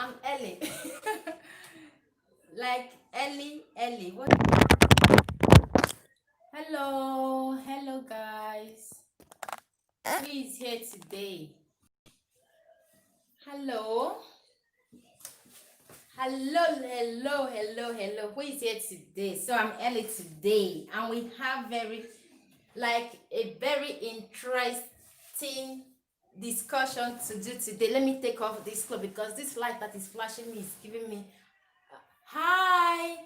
I'm Ellie. Like Ellie. What? Hello, guys. Who is here today? Hello, hello. Who is here today? So I'm Ellie today, and we have a very interesting discussion to do today. Let me take off this cloth because this light that is flashing me is giving me. Hi,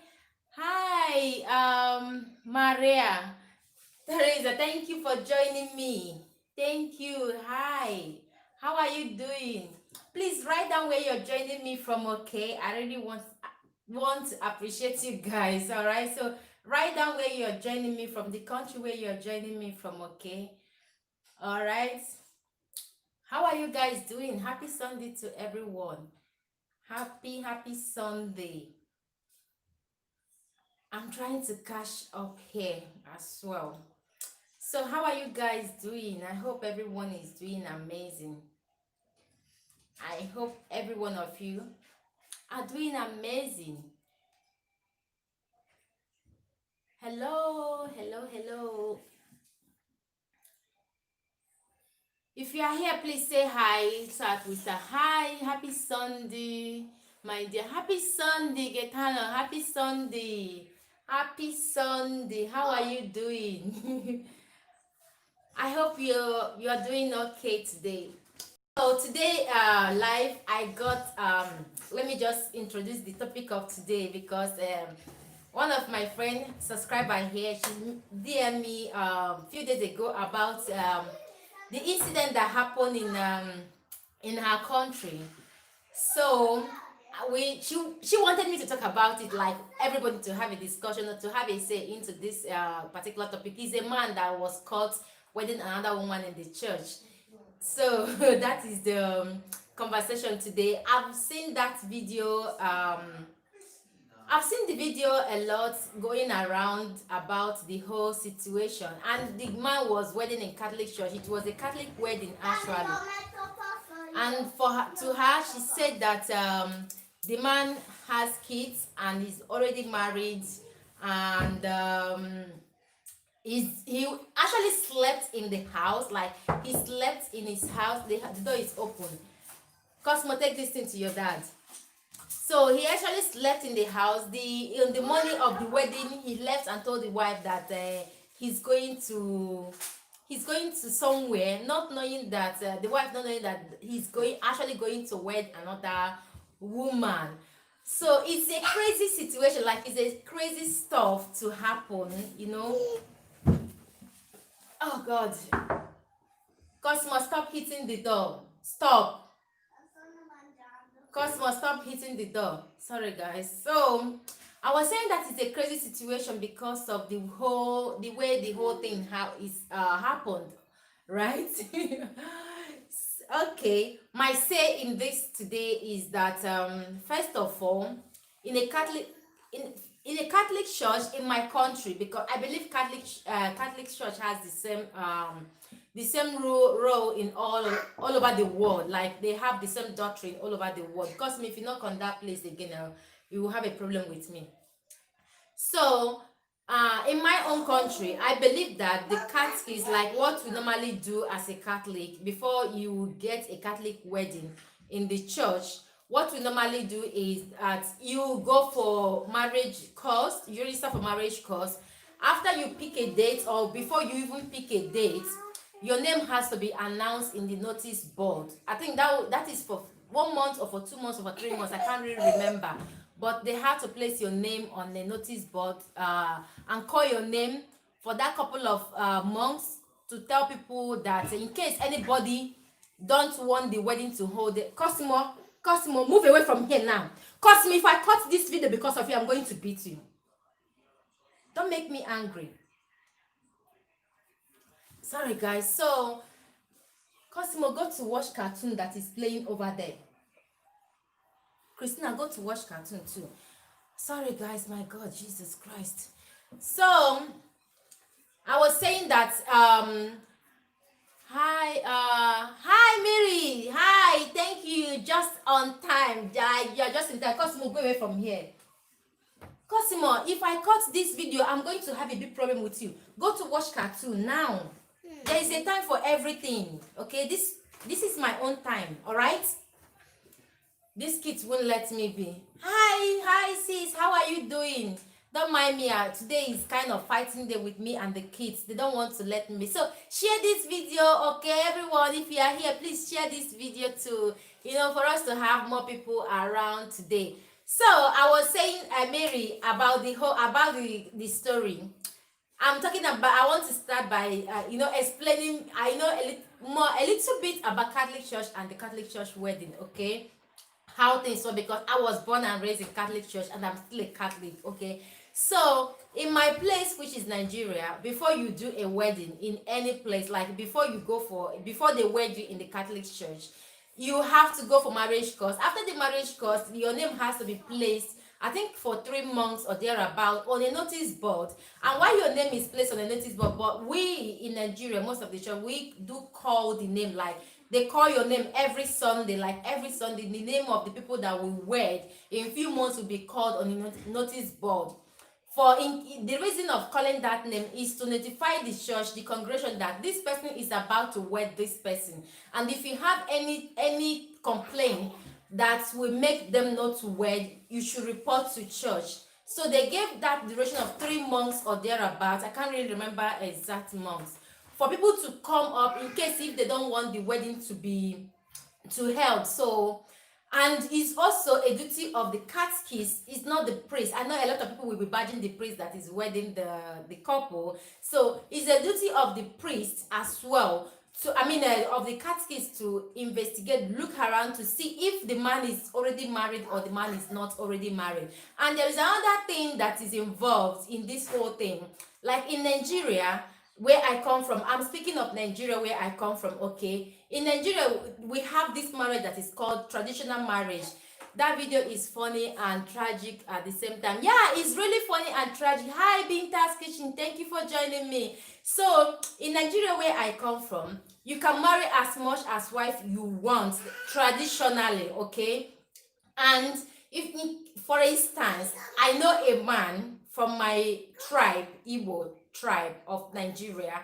Maria. Teresa, thank you for joining me. Thank you. Hi. How are you doing? Please write down where you're joining me from, okay? I really want to appreciate you guys, all right? So write down where you're joining me from, the country where you're joining me from, okay? All right. How are you guys doing? Happy Sunday to everyone. Happy Sunday. I'm trying to catch up here as well. So how are you guys doing? I hope everyone is doing amazing. I hope every one of you are doing amazing. Hello. If you are here, please say hi. Start with a hi. Happy Sunday, my dear. Happy Sunday, Getano. Happy Sunday. Happy Sunday. How are you doing? I hope you're doing okay today. So today live I got let me just introduce the topic of today because one of my friend subscriber here, she DM me a few days ago about the incident that happened in her country. So she wanted me to talk about it, like everybody to have a discussion or to have a say into this particular topic. He's a man that was caught wedding another woman in the church. So that is the conversation today. I've seen the video a lot going around about the whole situation, and the man was wedding in Catholic church. It was a Catholic wedding actually, and to her she said that the man has kids and is already married, and he actually slept in the house, like he slept in his house. The door is open. Cosmo, take this thing to your dad. So he actually slept in the house. In the morning of the wedding, he left and told the wife that he's going to somewhere, not knowing that the wife not knowing that he's going to wed another woman. So it's a crazy situation, like it's a crazy stuff to happen, you know. Oh God. Cosmo, stop hitting the door. Stop. Cosmo, stop hitting the door. Sorry guys. So I was saying that it's a crazy situation because of the way the whole thing happened, right? Okay, my say in this today is that first of all, in a Catholic in a Catholic church in my country, because I believe Catholic church has the same role in all over the world. Like they have the same doctrine all over the world. Because if you knock on that place again, you will have a problem with me. So in my own country, I believe that the cat is like what we normally do as a Catholic. Before you get a Catholic wedding in the church, what we normally do is that you go for marriage course, you register for marriage course. After you pick a date, or before you even pick a date, your name has to be announced in the notice board. I think that is for 1 month or for 2 months or for 3 months. I can't really remember, but they have to place your name on the notice board and call your name for that couple of months to tell people that in case anybody don't want the wedding to hold it. Cosmo, move away from here now. Cosmo, if I cut this video because of you, I'm going to beat you. Don't make me angry. Sorry guys. So Cosmo, go to watch cartoon that is playing over there. Christina, go to watch cartoon too. Sorry guys, my God, Jesus Christ. So I was saying that hi Mary, hi, thank you. Just on time. Yeah, you're just in time. Cosimo, go away from here. Cosimo, if I cut this video, I'm going to have a big problem with you. Go to watch cartoon now. There is a time for everything. Okay, this is my own time. All right. This kids won't let me be. Hi sis, how are you doing? Don't mind me. Today is kind of fighting day with me and the kids. They don't want to let me. So share this video, okay, everyone. If you are here, please share this video too. For us to have more people around today. So I was saying, Mary, about the story. I'm talking about. I want to start by explaining. I know a little bit about Catholic Church and the Catholic Church wedding. Okay, how things were, because I was born and raised in Catholic Church and I'm still a Catholic. Okay, so in my place, which is Nigeria, before you do a wedding in any place, like before they wed you in the Catholic Church, you have to go for marriage course. After the marriage course, your name has to be placed, I think, for 3 months or thereabout on a notice board. And while your name is placed on a notice board, but we in Nigeria, most of the church, we do call the name, like they call your name every Sunday, the name of the people that will wed in a few months will be called on a notice board. The reason of calling that name is to notify the church, the congregation, that this person is about to wed this person. And if you have any complaint that will make them not to wed, you should report to church. So they gave that duration of 3 months or thereabouts. I can't really remember exact months, for people to come up in case if they don't want the wedding to held. So, and it's also a duty of the catechist. It's not the priest. I know a lot of people will be badging the priest that is wedding the couple. So it's a duty of the priest as well, of the catechist, to investigate, look around to see if the man is already married or the man is not already married. And there is another thing that is involved in this whole thing. Like in Nigeria, where I come from, I'm speaking of Nigeria where I come from. Okay, in Nigeria we have this marriage that is called traditional marriage. That video is funny and tragic at the same time. Yeah, it's really funny and tragic. Hi Binta's Kitchen, thank you for joining me. So in Nigeria where I come from, you can marry as much as wife you want traditionally. Okay, and for instance, I know a man from my tribe, Igbo tribe of Nigeria.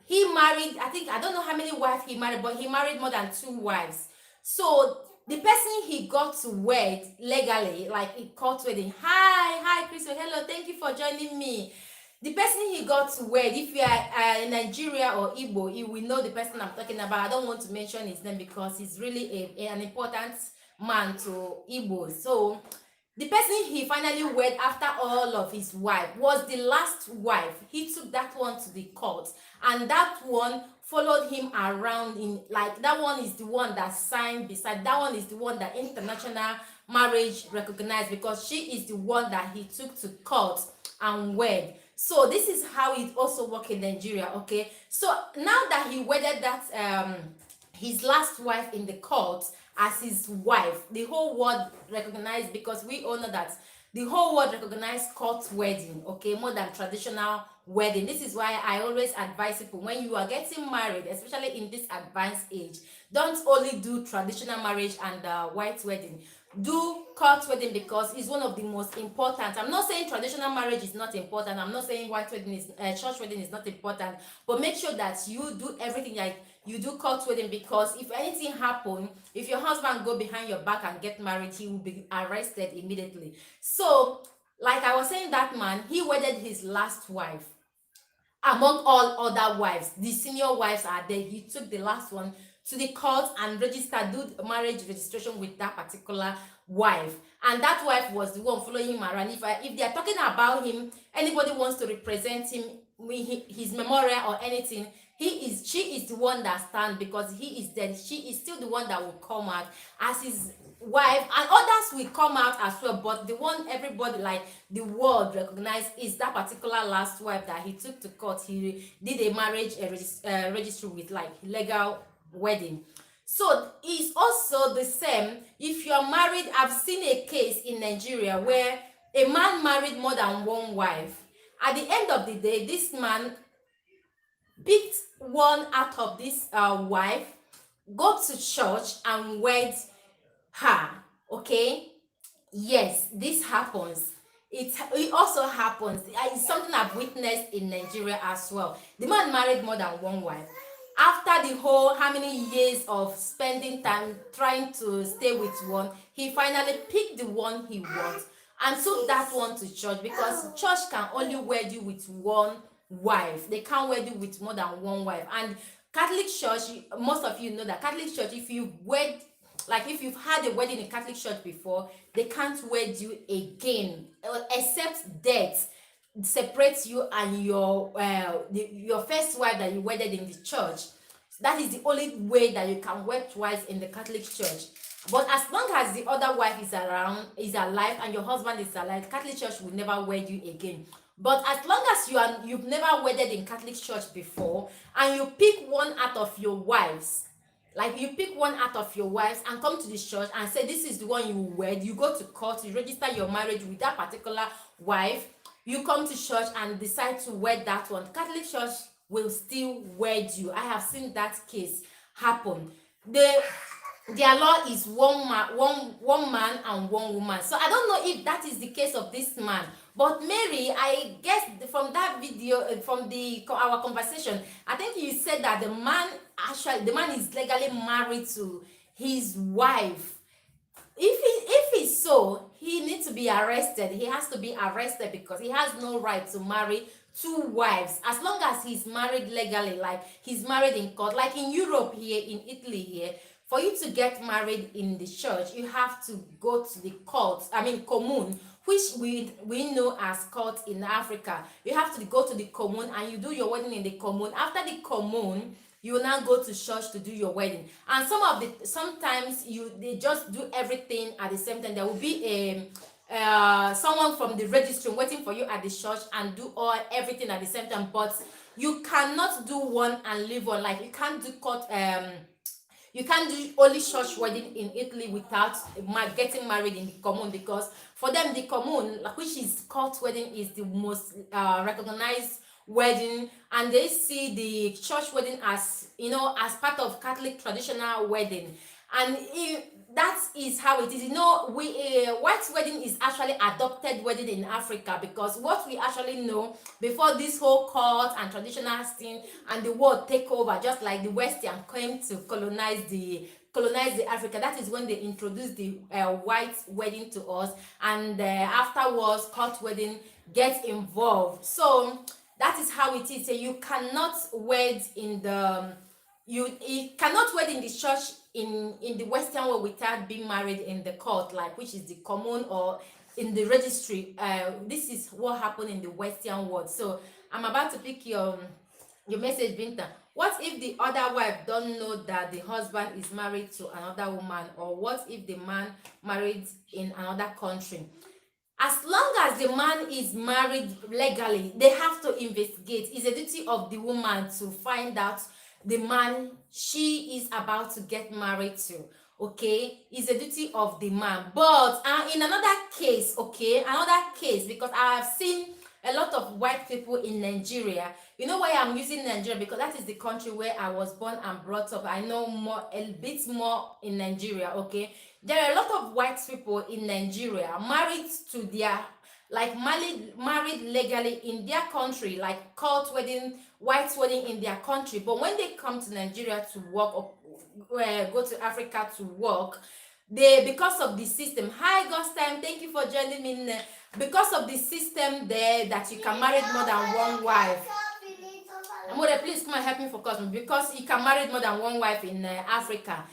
He married, I don't know how many wives he married, but he married more than 2 wives. So the person he got to wed legally, like a court wedding. Hi Crystal, hello, thank you for joining me. The person he got to wed, if you are in Nigeria or Igbo, you will know the person I'm talking about. I don't want to mention his name because he's really an important man to Igbo. So the person he finally wed after all of his wife was the last wife. He took that one to the court, and that one followed him around. That one is the one that signed beside. That one is the one that international marriage recognized, because she is the one that he took to court and wed. So this is how it also works in Nigeria. Okay, so now that he wedded that his last wife in the court as his wife, the whole world recognized, because we all know that the whole world recognized court wedding, okay, more than traditional wedding. This is why I always advise people, when you are getting married, especially in this advanced age, don't only do traditional marriage and white wedding. Do court wedding, because it's one of the most important. I'm not saying traditional marriage is not important. I'm not saying white wedding is church wedding is not important, but make sure that you do everything. Like you do court wedding, because if anything happen, if your husband go behind your back and get married, he will be arrested immediately. So like I was saying, that man, he wedded his last wife. Among all other wives, the senior wives are there. He took the last one to the court and registered, do marriage registration with that particular wife. And that wife was the one following him around. If they are talking about him, anybody wants to represent him, his memorial or anything, she is the one that stands, because he is dead. She is still the one that will come out as his wife, and others will come out as well, but the one everybody, like the world, recognize is that particular last wife that he took to court. He did a marriage registry with, like, legal wedding. So it's also the same if you're married. I've seen a case in Nigeria where a man married more than 1 wife. At the end of the day, this man picked one out of this wife, go to church and wed Ha, okay. Yes, this happens. It also happens. It's something I've witnessed in Nigeria as well. The man married more than one wife. After the whole how many years of spending time trying to stay with one, he finally picked the one he wants and took that one to church, because church can only wed you with one wife. They can't wed you with more than one wife. And Catholic church, most of you know that Catholic church, if you wed, like if you've had a wedding in Catholic church before, they can't wed you again, except death separates you and your first wife that you wedded in the church. That is the only way that you can wed twice in the Catholic church. But as long as the other wife is around, is alive, and your husband is alive, Catholic church will never wed you again. But as long as you've never wedded in Catholic church before, and you pick one out of your wives, like you pick one out of your wives and come to the church and say this is the one you wed, you go to court, you register your marriage with that particular wife, you come to church and decide to wed that one, Catholic church will still wed you. I have seen that case happen. Their law is one man and one woman. So I don't know if that is the case of this man, but Mary, I guess from that video, from the our conversation, I think you said that the man is legally married to his wife. If he's so, he needs to be arrested. He has to be arrested because he has no right to marry two wives as long as he's married legally, like he's married in court, like in Europe here, in Italy here. For you to get married in the church, you have to go to the court, I mean commune, which we know as court in Africa. You have to go to the commune and you do your wedding in the commune. After the commune, you will now go to church to do your wedding. And sometimes they just do everything at the same time. There will be someone from the registry waiting for you at the church and do everything at the same time. But you cannot do one and leave one. Like you can't do court you can't do only church wedding in Italy without getting married in the commune, because for them the commune, which is court wedding, is the most recognized wedding, and they see the church wedding as, as part of Catholic traditional wedding. And that is how it is. We white wedding is actually adopted wedding in Africa, because what we actually know before this whole cult and traditional thing and the world take over, just like the Western came to colonize the Africa, that is when they introduced the white wedding to us, and afterwards cult wedding gets involved. So that is how it is. So you cannot wed in the you cannot wed in the church in the Western world without being married in the court, like which is the commune or in the registry. This is what happened in the Western world. So I'm about to pick your message, Binta. What if the other wife don't know that the husband is married to another woman, or what if the man married in another country? As long as the man is married legally, they have to investigate. It's a duty of the woman to find out the man she is about to get married to. Okay, it's a duty of the man. But in another case, because I have seen a lot of white people in Nigeria. You know why I'm using Nigeria? Because that is the country where I was born and brought up. I know a bit more in Nigeria. Okay, there are a lot of white people in Nigeria married to their, like married legally in their country, like court wedding, white wedding in their country. But when they come to Nigeria to work, or go to Africa to work, because of the system. Hi Gostam, thank you for joining me. Because of the system there, that you can marry more than one wife. Amore, please come and help me focus, because you can marry more than one wife in Africa.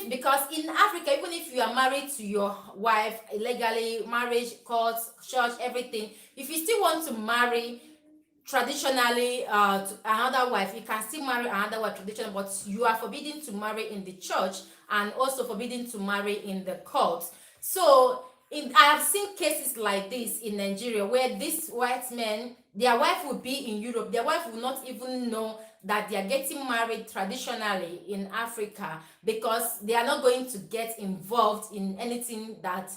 Because in Africa, even if you are married to your wife legally, marriage, court, church, everything, if you still want to marry traditionally to another wife, you can still marry another wife traditionally, but you are forbidden to marry in the church and also forbidden to marry in the court. So I have seen cases like this in Nigeria, where these white men, their wife will be in Europe, their wife will not even know that they are getting married traditionally in Africa, because they are not going to get involved in anything that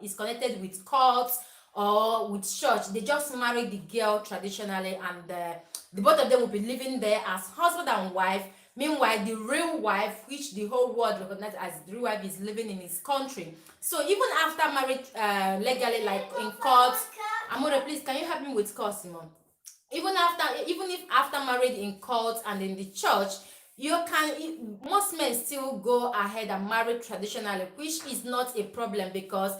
is connected with courts or with church. They just marry the girl traditionally, and the both of them will be living there as husband and wife, Meanwhile, the real wife, which the whole world recognizes as the real wife, is living in his country. So even after marriage, legally, like in court, Amore, please, can you help me with Cosimo? Even if after marriage in court and in the church, you can, most men still go ahead and marry traditionally, which is not a problem because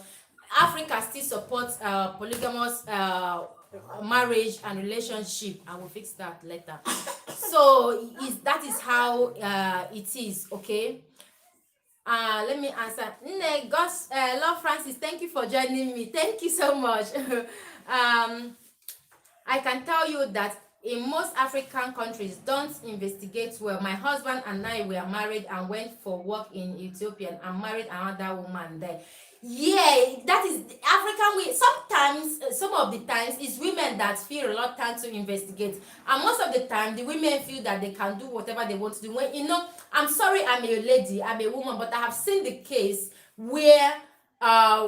Africa still supports polygamous marriage and relationship. I will fix that later. So that is how it is. Okay. Let me answer. Love Francis, thank you for joining me. Thank you so much. I can tell you that in most African countries don't investigate well. My husband and I were married and went for work in Ethiopia and married another woman there. Yeah, that is the African way. Sometimes, some of the times, it's women that feel reluctant to investigate, and most of the time, the women feel that they can do whatever they want to do. When I'm sorry, I'm a lady, I'm a woman, but I have seen the case where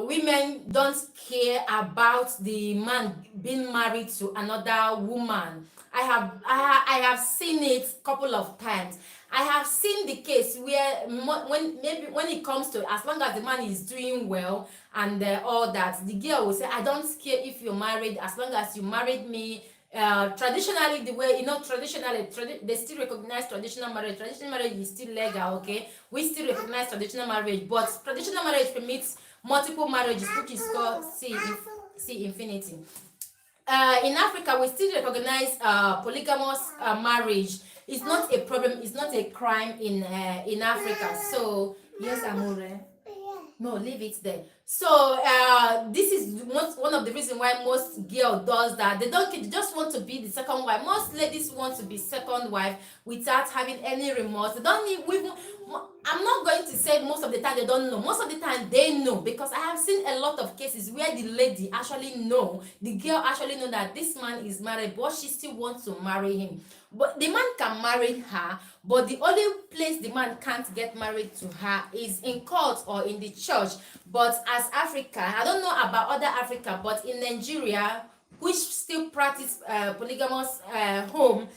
women don't care about the man being married to another woman. I have seen it a couple of times. I have seen the case where when it comes to, as long as the man is doing well and all that, the girl will say, I don't care if you're married, as long as you married me. Traditionally, the way, traditionally, they still recognize traditional marriage. Traditional marriage is still legal, okay? We still recognize traditional marriage, but traditional marriage permits multiple marriages, which is called see infinity. In Africa, we still recognize polygamous marriage. It's not a problem. It's not a crime in Africa. So yes, Amore. No, leave it there. So this is one of the reasons why most girl does that. They just want to be the second wife. Most ladies want to be second wife without having any remorse. They don't even. I'm not going to say most of the time they don't know. Most of the time they know, because I have seen a lot of cases where the lady actually know, the girl actually know that this man is married, but she still wants to marry him. But the man can marry her, but the only place the man can't get married to her is in court or in the church. But as Africa, I don't know about other Africa, but in Nigeria, which still practice polygamous home,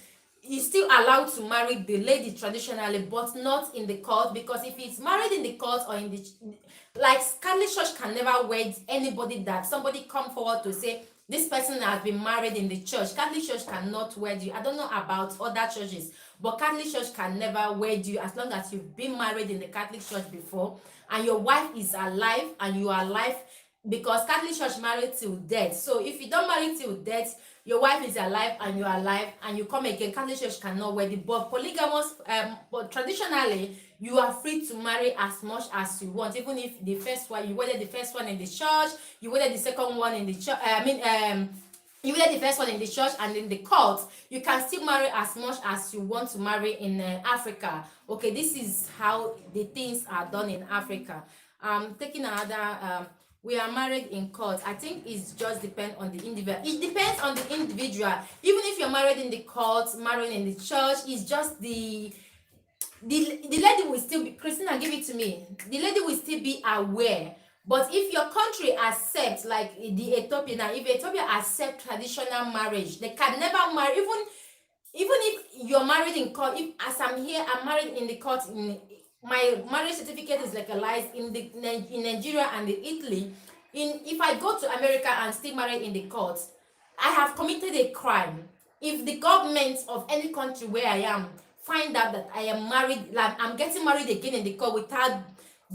is still allowed to marry the lady traditionally, but not in the court, because if it's married in the court or in the, like, Catholic Church can never wed anybody that somebody come forward to say this person has been married in the church. Catholic Church cannot wed you. I don't know about other churches, but Catholic Church can never wed you as long as you've been married in the Catholic Church before and your wife is alive and you are alive, because Catholic Church married till death. So if you don't marry till death, your wife is alive and you are alive and you come again, Catholic Church cannot wed you. But polygamous, but traditionally, you are free to marry as much as you want, even if the first one, you wedded the first one in the church, you wedded the second one in the church, you wedded the first one in the church and in the court, you can still marry as much as you want to marry in Africa. Okay, this is how the things are done in Africa. Taking another, we are married in court. I think it's just depend on the individual. It depends on the individual. Even if you're married in the court, married in the church, it's just the lady will still be, Christina, give it to me. The lady will still be aware. But if your country accepts, like the Ethiopian, now if Ethiopia accept traditional marriage, they can never marry, even if you're married in court. If, as I'm here, I'm married in the court, in my marriage certificate is legalized in Nigeria and in Italy. If I go to America and still married in the court, I have committed a crime. If the government of any country where I am find out that I am married, like I'm getting married again in the court without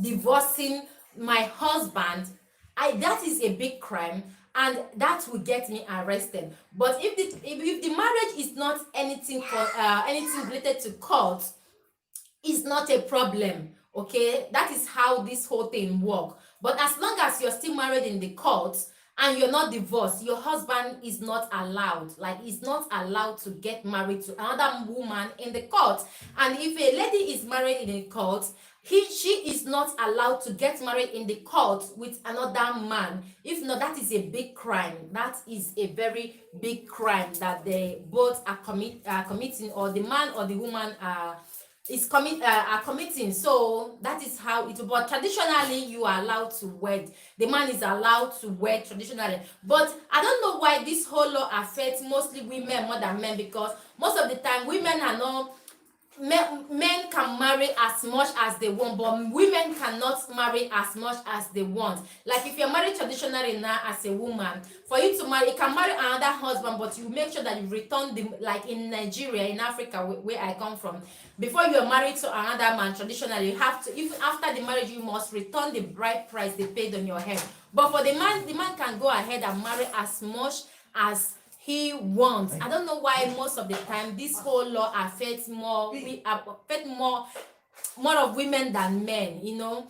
divorcing my husband, that is a big crime, and that will get me arrested. But if the marriage is not anything for anything related to court, it's not a problem. Okay, that is how this whole thing works. But as long as you're still married in the court and you're not divorced, your husband is not allowed, like he's not allowed to get married to another woman in the court. And if a lady is married in the court, she is not allowed to get married in the court with another man. If not, that is a big crime. That is a very big crime that they both are committing, or the man or the woman are committing. So that is how it. But traditionally, you are allowed to wed. The man is allowed to wed traditionally. But I don't know why this whole law affects mostly women more than men, because most of the time women are not men can marry as much as they want, but women cannot marry as much as they want. Like if you're married traditionally now as a woman, for you to marry, you can marry another husband, but you make sure that you return the, like in Nigeria, in Africa, where I come from, before you are married to another man traditionally, you have to, even after the marriage, you must return the bride price they paid on your head. But for the man can go ahead and marry as much as he wants. I don't know why most of the time this whole law affects more, we affect more of women than men, you know.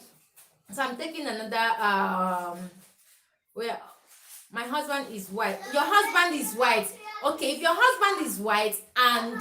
So I'm taking another where my husband is white. Your husband is white. Okay, if your husband is white and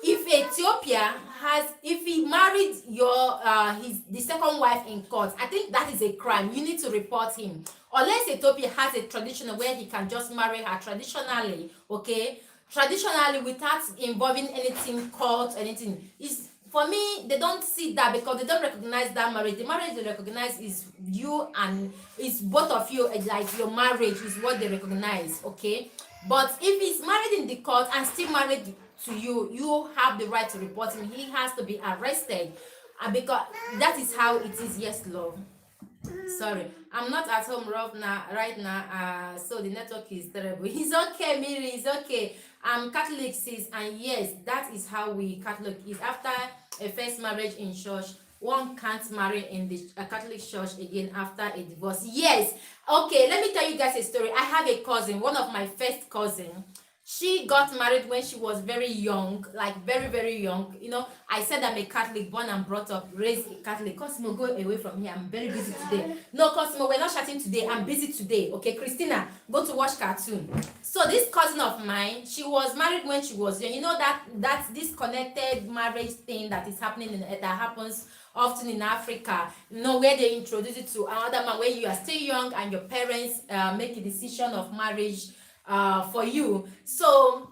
if Ethiopia has, if he married your his the second wife in court, I think that is a crime. You need to report him. Unless Ethiopia has a tradition where he can just marry her traditionally, okay, traditionally without involving anything court, anything. Is, for me, they don't see that because they don't recognize that marriage. The marriage they recognize is you and it's both of you, like your marriage is what they recognize, okay. But if he's married in the court and still married to you, you have the right to report him. He has to be arrested, because that is how it is. Yes, love. Sorry, I'm not at home right now. So the network is terrible. It's okay, Miri. It's okay. I'm Catholic, sis, and yes, that is how we Catholic is. After a first marriage in church, one can't marry in the Catholic church again after a divorce. Yes. Okay, let me tell you guys a story. I have a cousin, one of my first cousin. She got married when she was very young, like very, very young. You know, I said I'm a Catholic, born and brought up, raised a Catholic. Cosmo, go away from here. I'm very busy today. No, Cosmo, we're not chatting today. I'm busy today. Okay, Christina, go to watch cartoon. So this cousin of mine, she was married when she was young. You know that's disconnected marriage thing that is happening that happens often in Africa, you know, where they introduce it to another man when you are still young and your parents make a decision of marriage for you. So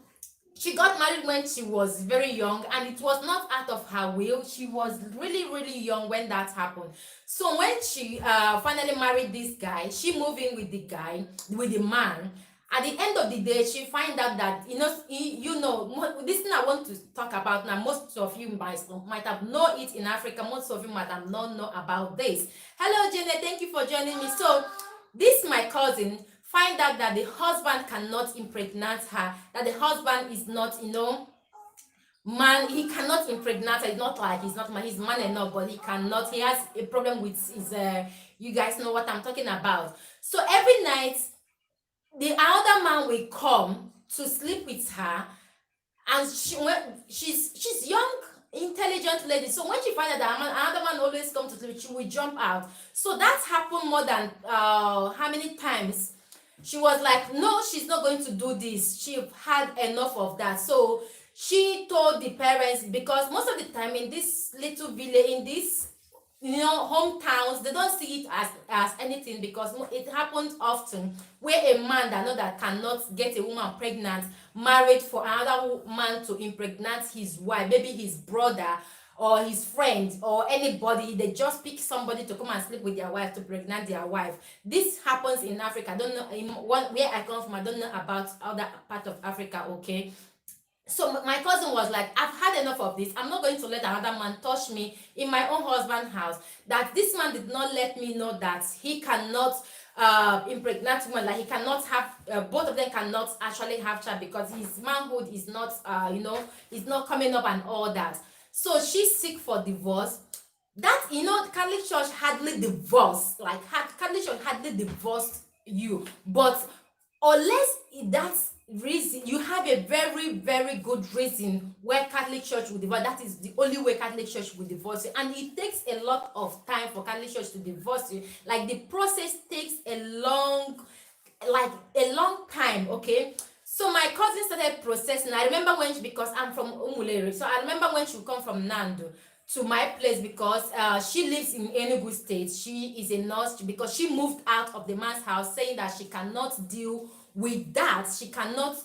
she got married when she was very young and it was not out of her will. She was really, really young when that happened. So when she finally married this guy, she moved in with the guy, with the man. At the end of the day, she find out that, this thing I want to talk about now, most of you might have known it in Africa. Most of you might have not know about this. Hello, Jenny, thank you for joining me. So this my cousin find out that the husband cannot impregnate her, that the husband is not, man, he cannot impregnate her. It's not like he's not man, he's man enough, but he cannot. He has a problem with his you guys know what I'm talking about. So every night the other man will come to sleep with her, and she's young, intelligent lady. So when she find out that another man always come to sleep, she will jump out. So that's happened more than how many times. She was like, no, she's not going to do this. She had enough of that. So she told the parents, because most of the time in this little village, in this hometowns, they don't see it as anything, because it happens often where a man that cannot get a woman pregnant married for another man to impregnate his wife, maybe his brother or his friend or anybody. They just pick somebody to come and sleep with their wife, to pregnant their wife. This happens in Africa. I don't know where I come from. I don't know about other part of Africa. Okay. So my cousin was like, I've had enough of this. I'm not going to let another man touch me in my own husband's house. That this man did not let me know that he cannot impregnate women, like he cannot have both of them cannot actually have child, because his manhood is not is not coming up and all that. So she's sick for divorce. That Catholic Church hardly divorce, Catholic Church hardly divorced you, but unless that's reason, you have a very, very good reason where Catholic Church will divorce. That is the only way Catholic Church will divorce you, and it takes a lot of time for Catholic Church to divorce you. Like the process takes a long time. Okay. So my cousin started processing. I remember because I'm from Umuleri, so I remember when she would come from Nando to my place, because she lives in Enugu State. She is a nurse, because she moved out of the man's house, saying that she cannot deal with that. She cannot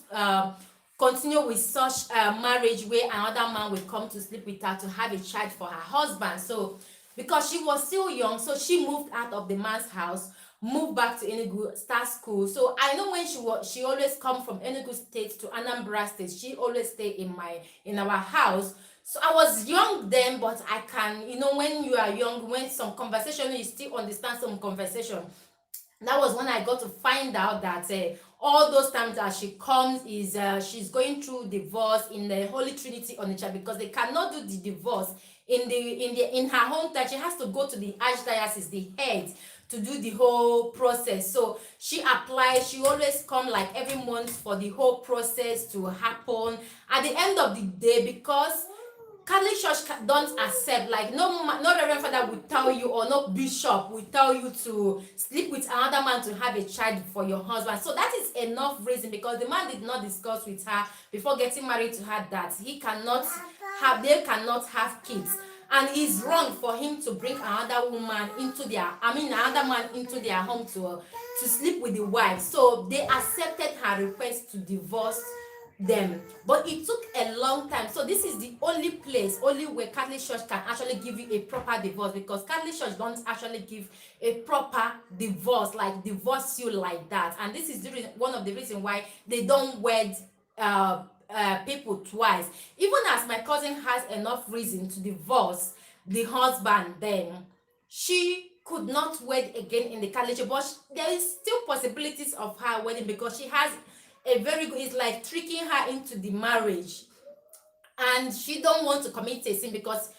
continue with such marriage where another man will come to sleep with her to have a child for her husband. So because she was still young, so she moved out of the man's house, moved back to Enugu, start school. So I know when she always come from Enugu State to Anambra State. She always stay in our house. So I was young then, but I can, when you are young, when some conversation, you still understand some conversation. That was when I got to find out that all those times that she comes is she's going through divorce in the Holy Trinity Onitsha, because they cannot do the divorce in her hometown. She has to go to the archdiocese, the head, to do the whole process. So she applies. She always come like every month for the whole process to happen. At the end of the day, because Catholic Church don't accept, like, no Reverend Father will tell you, or no bishop will tell you to sleep with another man to have a child for your husband. So that is enough reason, because the man did not discuss with her before getting married to her that they cannot have kids. And it's wrong for him to bring another woman into another man into their home to sleep with the wife. So they accepted her request to divorce them, but it took a long time. So this is the only way Catholic Church can actually give you a proper divorce, because Catholic Church don't actually give a proper divorce, like divorce you like that. And this is one of the reasons why they don't wed people twice. Even as my cousin has enough reason to divorce the husband, then she could not wed again in the Catholic Church, but there is still possibilities of her wedding, because she has a very good, it's like tricking her into the marriage, and she don't want to commit a sin, because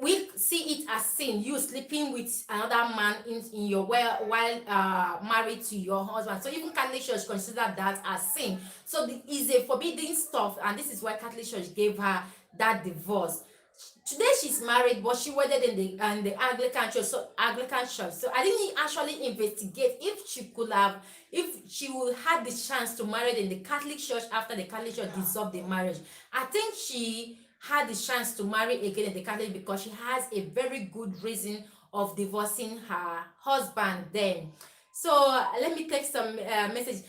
we see it as sin, you sleeping with another man in your while married to your husband. So even Catholic Church consider that as sin. So it's a forbidden stuff, and this is why Catholic Church gave her that divorce. Today she's married, but she wedded in the Anglican church. So I didn't actually investigate if she would have the chance to marry in the Catholic church after the Catholic church dissolved the marriage. I think she had the chance to marry again in the Catholic, because she has a very good reason of divorcing her husband then. So let me take some message.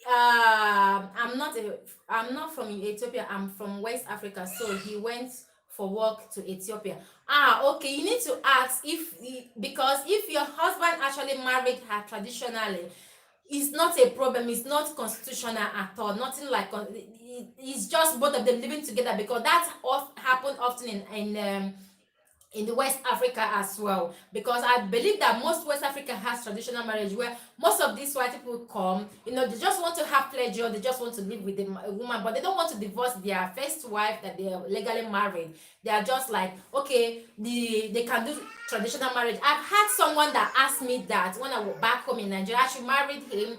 I'm not from Ethiopia. I'm from West Africa. So he went for work to Ethiopia. Okay. You need to ask because if your husband actually married her traditionally, it's not a problem. It's not constitutional at all. Nothing like it's just both of them living together, because that happen often in the West Africa as well, because I believe that most West Africa has traditional marriage, where most of these white people come, they just want to have pleasure, they just want to live with a woman, but they don't want to divorce their first wife that they are legally married. They are just like, okay, they can do traditional marriage. I've had someone that asked me that when I was back home in Nigeria. She married him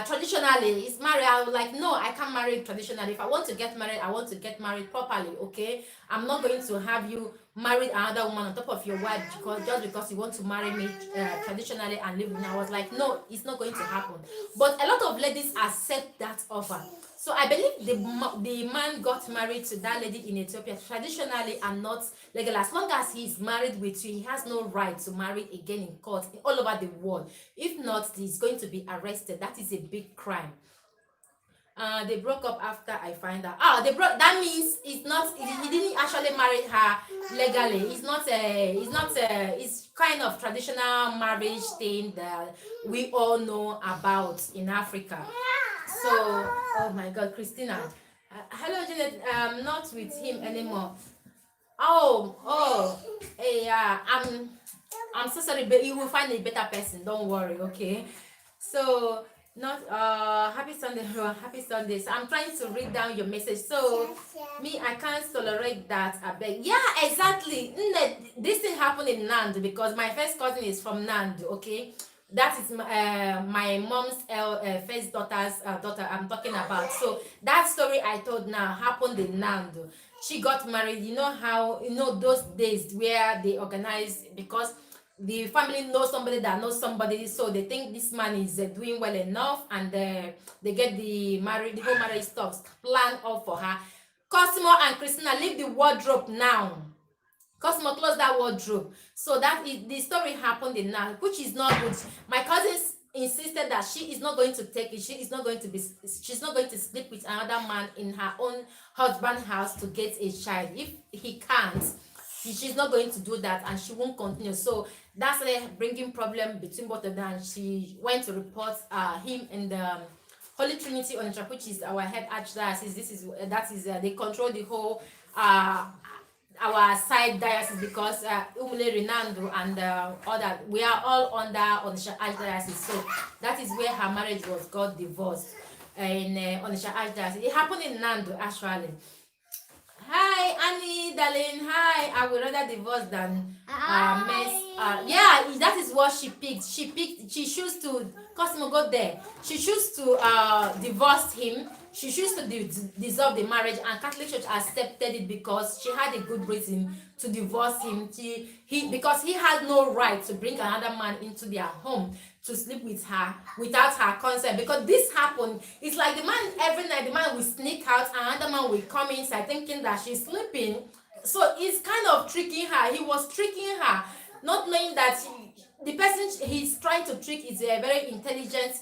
traditionally. He's married. I was like, no, I can't marry traditionally. If I want to get married, I want to get married properly. Okay, I'm not going to have you marry another woman on top of your wife because you want to marry me traditionally and live with me. I was like, no, it's not going to happen. But a lot of ladies accept that offer. So I believe the man got married to that lady in Ethiopia traditionally and not legal. As long as he's married with you, he has no right to marry again in court all over the world. If not, he's going to be arrested. That is a big crime. They broke up after I find out. That means it's not. He didn't actually marry her legally. It's kind of traditional marriage thing that we all know about in Africa. So, oh my God, Christina. Hello, Janet. I'm not with him anymore. Oh, hey, I'm so sorry, but you will find a better person. Don't worry, okay? So, not happy Sunday, everyone. Happy Sunday. So I'm trying to read down your message. So, me, I can't tolerate that. I beg. Yeah, exactly. This thing happened in Nand, because my first cousin is from Nand, okay? That is my mom's first daughter I'm talking about. So that story I told now happened in Nando. She got married. You know how, those days where they organize, because the family knows somebody that knows somebody, so they think this man is doing well enough, and they get the whole marriage stuff planned up for her. Cosimo and Christina, leave the wardrobe now. Cosmo, close that wardrobe. So that is the story happened in now, which is not good. My cousins insisted that she is not going to take it. She's not going to sleep with another man in her own husband's house to get a child. If he can't, she's not going to do that, and she won't continue. So that's bringing problem between both of them. And she went to report him in the Holy Trinity Onitsha, which is our head archdiocese. They control the whole our side diocese, because Umule Rinaldo and other, we are all under Onisha Archdiocese. So that is where her marriage got divorced in Onisha Archdiocese. It happened in Nando actually. Hi, Annie, darling. Hi. I would rather divorce than mess. Yeah, that is what she picked. She picked. She chose to. Cosmo got there. She chose to divorce him. She chose to dissolve the marriage, and Catholic Church accepted it because she had a good reason to divorce him. Because he had no right to bring another man into their home to sleep with her without her consent. Because this happened, it's like the man, every night the man will sneak out and another man will come inside thinking that she's sleeping. So it's kind of tricking her. He was tricking her, not knowing that the person he's trying to trick is a very intelligent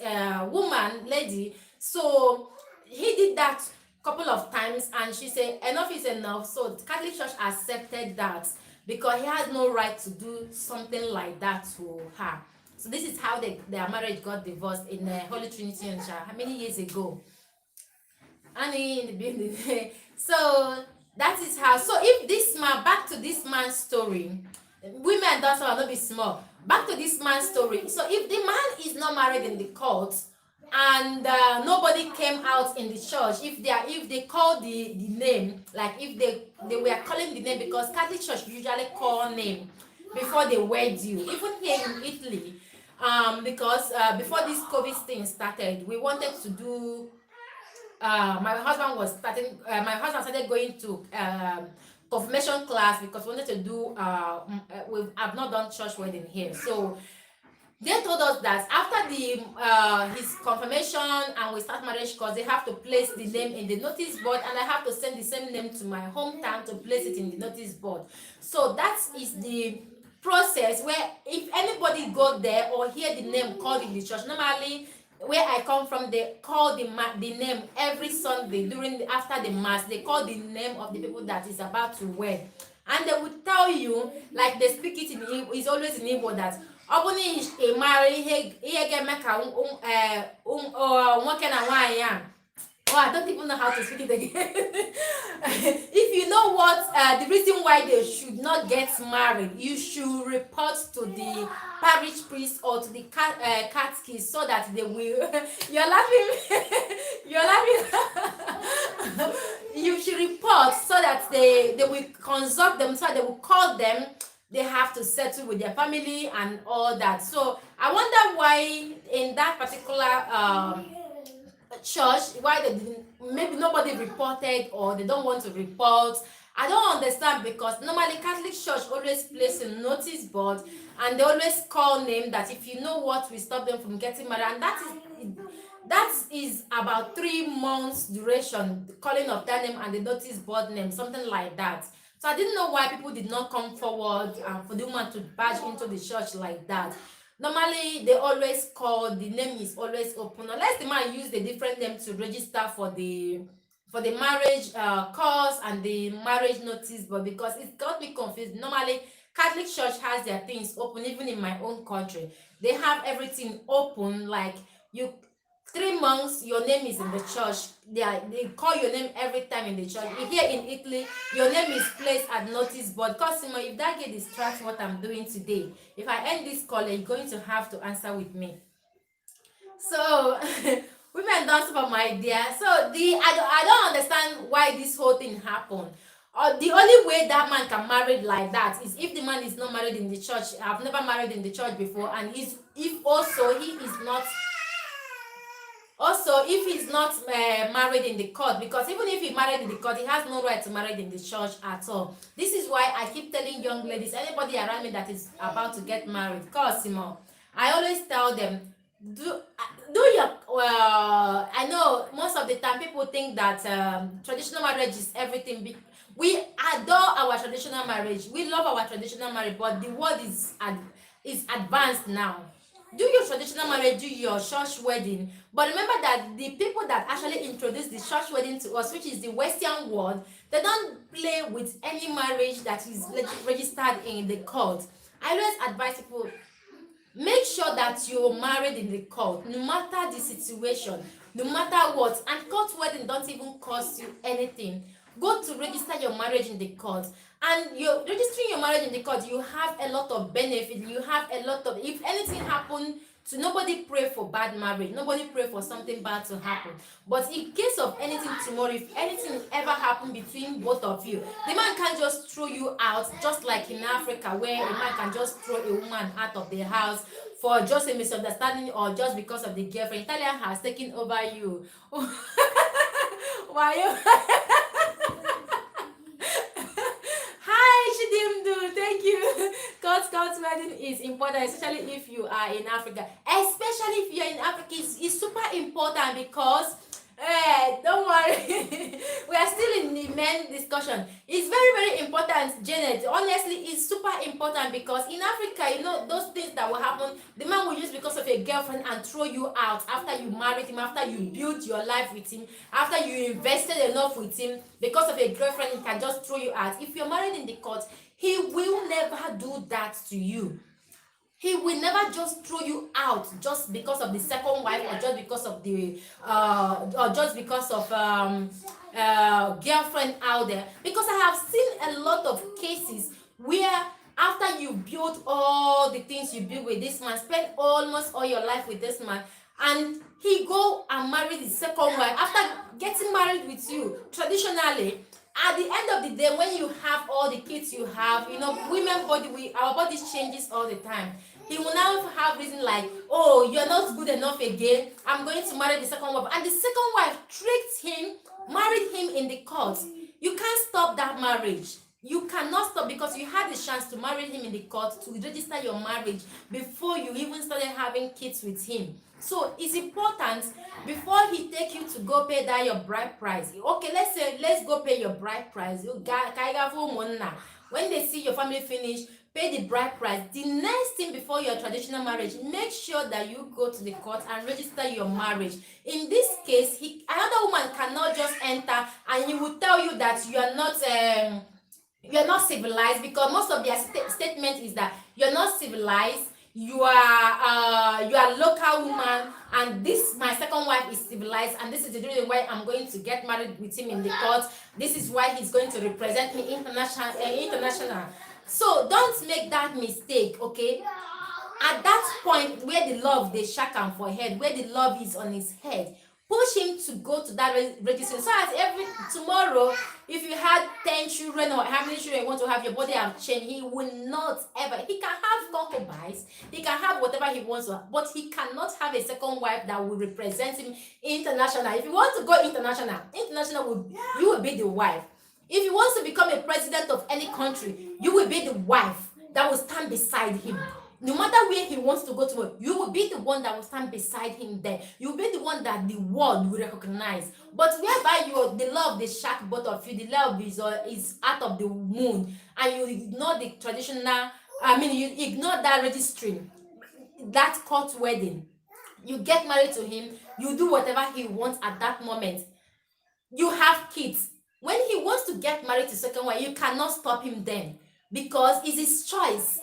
woman, lady. So he did that couple of times, and she said enough is enough. So the Catholic Church accepted that because he has no right to do something like that to her. So this is how their marriage got divorced in Holy Trinity and how many years ago. Annie in the building. So that is how. So if this man, back to this man's story, women don't not be small. Back to this man's story. So if the man is not married in the court, and nobody came out in the church, if they call the name, like if they were calling the name, because Catholic Church usually call name before they wed you, even here in Italy. Because before this COVID thing started, we wanted to do. My husband started going to confirmation class because we wanted to do. We have not done church wedding here, so they told us that after the his confirmation and we start marriage course, they have to place the name in the notice board, and I have to send the same name to my hometown to place it in the notice board. So that is the process where if anybody go there or hear the name called in the church, normally where I come from, they call the name every Sunday after the mass. They call the name of the people that is about to wed, and they will tell you, like they speak it in Igbo, it's always in Igbo, that ọ bụ na ị mara ihe ga-eme ka nwoke na nwaanyị a. Oh, I don't even know how to speak it again. If you know what the reason why they should not get married, you should report to the parish priest or to the catechist so that they will. You're laughing. You're laughing. You should report so that they will consult them, so they will call them. They have to settle with their family and all that. So I wonder why in that particular church, why they didn't, maybe nobody reported or they don't want to report. I don't understand, because normally Catholic Church always place a notice board and they always call name that if you know what will stop them from getting married, and that is about 3 months duration, the calling of that name and the notice board name, something like that. So I didn't know why people did not come forward for the woman to barge into the church like that. Normally they always call, the name is always open, unless the man use a different name to register for the marriage course and the marriage notice. But because it got me confused, normally Catholic Church has their things open. Even in my own country, they have everything open, like you 3 months your name is in the church, they call your name every time in the church. Here in Italy, your name is placed at notice board. Customer, if that get distracts what I'm doing today, if I end this call, you're going to have to answer with me. So women don't support my idea. So I don't understand why this whole thing happened. The only way that man can marry like that is if the man is not married in the church. I've never married in the church before, and if also he is not. Also, if he's not married in the court, because even if he married in the court, he has no right to marry in the church at all. This is why I keep telling young ladies, anybody around me that is about to get married, Cosimo, I always tell them, do your I know most of the time people think that traditional marriage is everything. We adore our traditional marriage, we love our traditional marriage, but the world is advanced now. Do your traditional marriage, do your church wedding, but remember that the people that actually introduced the church wedding to us, which is the Western world, they don't play with any marriage that is registered in the court. I always advise people, make sure that you're married in the court, no matter the situation, no matter what. And court wedding don't even cost you anything. go to register your marriage in the court. And you're registering your marriage in the court, you have a lot of benefit, you have a lot of, if anything happen to, nobody pray for bad marriage, nobody pray for something bad to happen, but in case of anything tomorrow, if anything ever happen between both of you, the man can't just throw you out, just like in Africa where a man can just throw a woman out of the house for just a misunderstanding or just because of the girlfriend. Italian has taken over you. Why you? Hi, Shidimdu. Thank you. God's wedding is important, especially if you are in Africa. Especially if you're in Africa, it's super important because, don't worry, we are still in the main discussion. It's very, very important, Janet. Honestly, it's super important because in Africa, you know, those things that will happen, the man will use because of a girlfriend and throw you out after you married him, after you built your life with him, after you invested enough with him. Because of a girlfriend, he can just throw you out. If you're married in the court, he will never do that to you. He will never just throw you out just because of the second wife, or just because of the or just because of girlfriend out there. Because I have seen a lot of cases where after you build all the things you build with this man, spend almost all your life with this man, and he go and marry the second wife after getting married with you. Traditionally, at the end of the day, when you have all the kids you have, you know, women body, our bodies changes all the time. He will now have reason like, oh, you're not good enough again, I'm going to marry the second wife. And the second wife tricked him, married him in the court. You can't stop that marriage. You cannot stop, because you had the chance to marry him in the court, to register your marriage before you even started having kids with him. So it's important, before he take you to go pay that your bride price. Okay, let's go pay your bride price. When they see your family finish, pay the bride price. The next thing before your traditional marriage, make sure that you go to the court and register your marriage. In this case, another woman cannot just enter and he will tell you that you're not civilized, because most of their statement is that you're not civilized, you are local woman, and this my second wife is civilized, and this is the reason why I'm going to get married with him in the court. This is why he's going to represent me international. So don't make that mistake, okay? At that point where the love they shake am for head, where the love is on his head, push him to go to that registry, so as every tomorrow, if you had 10 children or how many children you want to have, your body have changed, he will not ever, he can have concubines, he can have whatever he wants to, but he cannot have a second wife that will represent him international. If you want to go international you will be the wife. If he wants to become a president of any country, you will be the wife that will stand beside him. No matter where he wants to go to, you will be the one that will stand beside him there. You will be the one that the world will recognize. But whereby the love, the shack both of you, the love is out of the moon, and you ignore the traditional, you ignore that registry, that court wedding, you get married to him, you do whatever he wants at that moment, you have kids. When he wants to get married to second wife, you cannot stop him then, because it's his choice.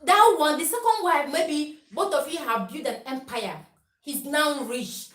That one, the second wife, maybe both of you have built an empire. He's now rich.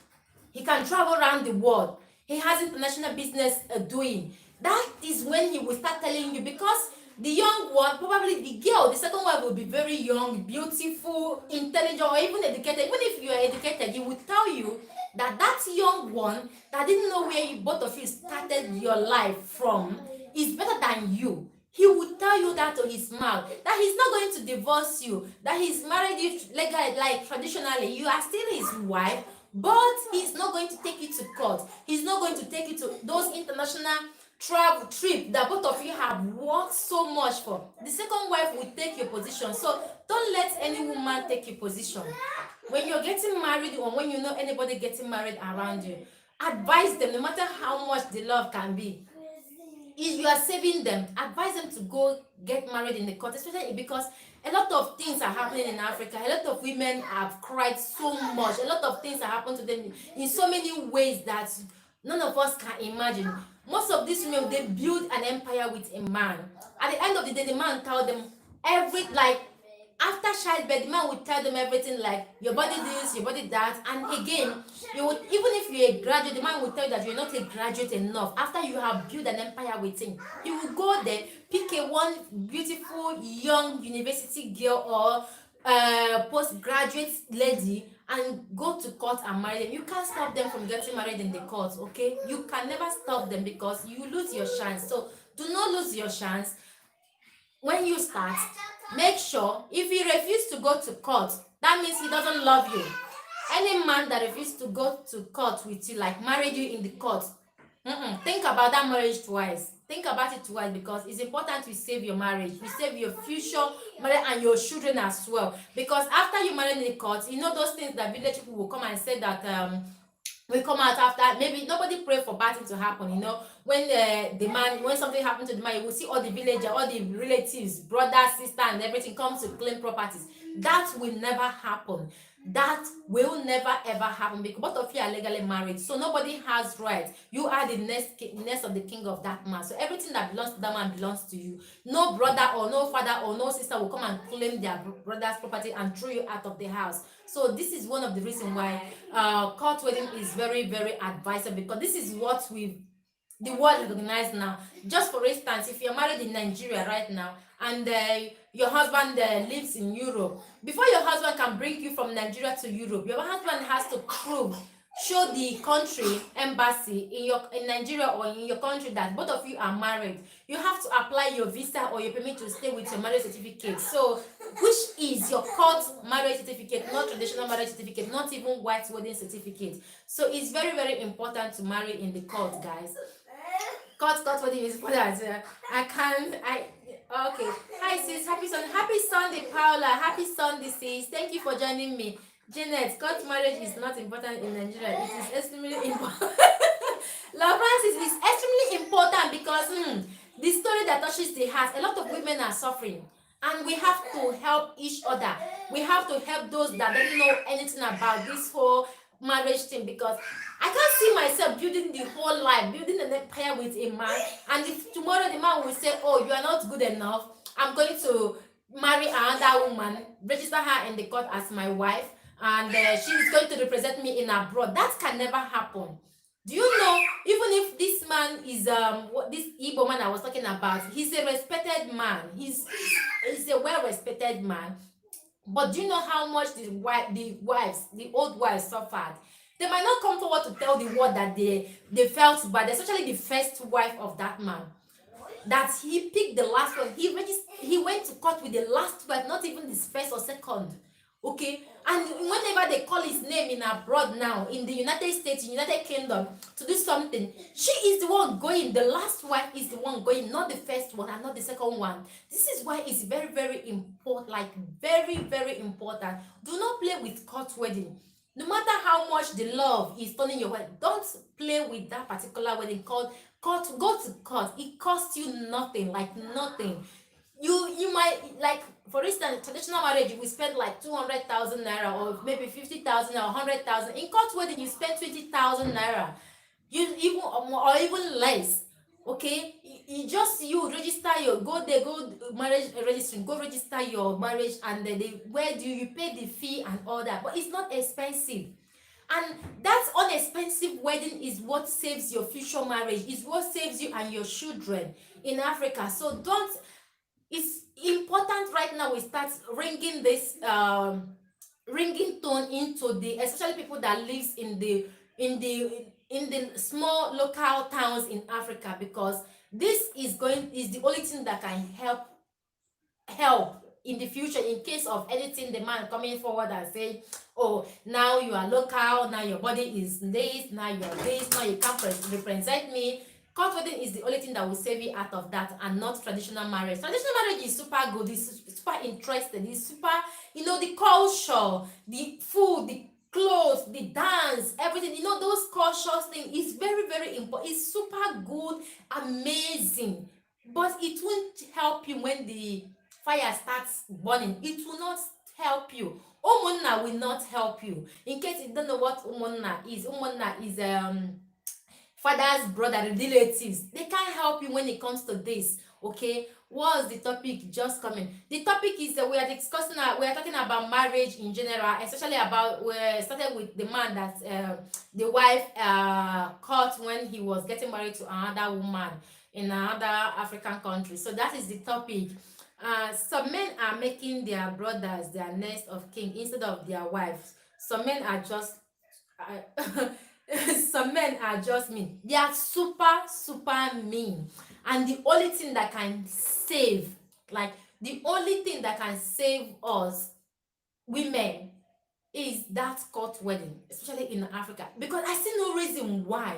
He can travel around the world. He has international business doing. That is when he will start telling you, because the young one, probably the girl, the second wife will be very young, beautiful, intelligent, or even educated. Even if you are educated, he will tell you that young one that didn't know where both of you started your life from is better than you. He would tell you that to his mouth, that he's not going to divorce you, that he's married you legally, like traditionally, you are still his wife, but he's not going to take you to court. He's not going to take you to those international travel trip that both of you have worked so much for. The second wife will take your position. So don't let any woman take your position. When you're getting married, or when you know anybody getting married around you, advise them, no matter how much the love can be. If you are saving them, advise them to go get married in the court, especially because a lot of things are happening in Africa. A lot of women have cried so much. A lot of things are happening to them in so many ways that none of us can imagine. Most of these women, they build an empire with a man. At the end of the day, the man tell them after childbirth, the man will tell them everything like your body this, your body that. And again, you would, even if you're a graduate, the man will tell you that you're not a graduate enough. After you have built an empire with him, you will go there, pick a one beautiful young university girl or postgraduate lady and go to court and marry them. You can't stop them from getting married in the court, okay? You can never stop them because you lose your chance. So do not lose your chance. When you start, make sure if he refuses to go to court, that means he doesn't love you. Any man that refuses to go to court with you, like married you in the court, think about that marriage twice. Think about it twice because it's important to save your marriage. You save your future marriage and your children as well. Because after you marry in the court, you know those things that village people will come and say that we come out after, maybe nobody pray for bad thing to happen, you know, when the man, when something happened to the man, you will see all the villager, all the relatives, brother, sister and everything comes to claim properties. That will never happen. That will never ever happen because both of you are legally married, so nobody has rights. You are the next of the king of that man, so everything that belongs to that man belongs to you. No brother or no father or no sister will come and claim their brother's property and throw you out of the house. So this is one of the reasons why court wedding is very very advisable, because this is what the world recognized now. Just for instance, if you're married in Nigeria right now and your husband lives in Europe, before your husband can bring you from Nigeria to Europe, your husband has to show the country embassy in Nigeria or in your country that both of you are married. You have to apply your visa or your permit to stay with your marriage certificate. So which is your court marriage certificate, not traditional marriage certificate, not even white wedding certificate. So it's very very important to marry in the court, guys. Court wedding is important. Okay. Hi sis, happy Sunday, Paula. Happy Sunday, sis. Thank you for joining me. Janet, court marriage is not important in Nigeria. It is extremely important. Love Francis is extremely important because the story that touches the heart, a lot of women are suffering. And we have to help each other. We have to help those that don't know anything about this whole marriage thing, because I can't see myself building the whole life, building an empire with a man, and if tomorrow the man will say, oh, you are not good enough, I'm going to marry another woman, register her in the court as my wife, and she's going to represent me in abroad. That can never happen. Do you know, even if this man is this Igbo man I was talking about, he's a respected man, he's a well-respected man, but do you know how much the old wives suffered? They might not come forward to tell the world that they felt bad, especially the first wife of that man, that he picked the last one. He went to court with the last wife, not even his first or second. Okay, and whenever they call his name in abroad now, in the United States, United Kingdom, to do something, she is the one going. The last wife is the one going, not the first one and not the second one. This is why it's very very important, like very very important. Do not play with court wedding. No matter how much the love is turning your head, don't play with that particular wedding. Court, go to court. It costs you nothing, like nothing. You might, like, for instance, traditional marriage, you will spend like 200,000 naira or maybe 50,000 or 100,000. In court wedding, you spend 20,000 naira, you even or even less. Okay, you register your go marriage registering, go register your marriage, and then where do you pay the fee and all that, but it's not expensive. And that unexpensive wedding is what saves your future marriage, is what saves you and your children in Africa. So don't, it's important right now we start ringing this ringing tone into the, especially people that lives in the small local towns in Africa, because this is the only thing that can help in the future in case of anything, the man coming forward and say, oh, now you are local, now your body is this, now you are this, now you can't represent me. Court wedding is the only thing that will save you out of that, and not traditional marriage. Traditional marriage is super good, it's super interesting, it's super, the culture, the food, the clothes, the dance, everything, those culture things is very very important. It's super good, amazing, but it won't help you when the fire starts burning. It will not help you. Umunna will not help you. In case you don't know what umunna is father's brother, relatives. They can't help you when it comes to this. Okay, What's the topic just coming? The topic is that we are talking about marriage in general, especially about we started with the man that the wife caught when he was getting married to another woman in another African country. So that is the topic. Some men are making their brothers their nest of king instead of their wives. Some men are just uh, some men are just mean. They are super mean, and the only thing that can save, like the only thing that can save us women, is that court wedding, especially in Africa. Because I see no reason why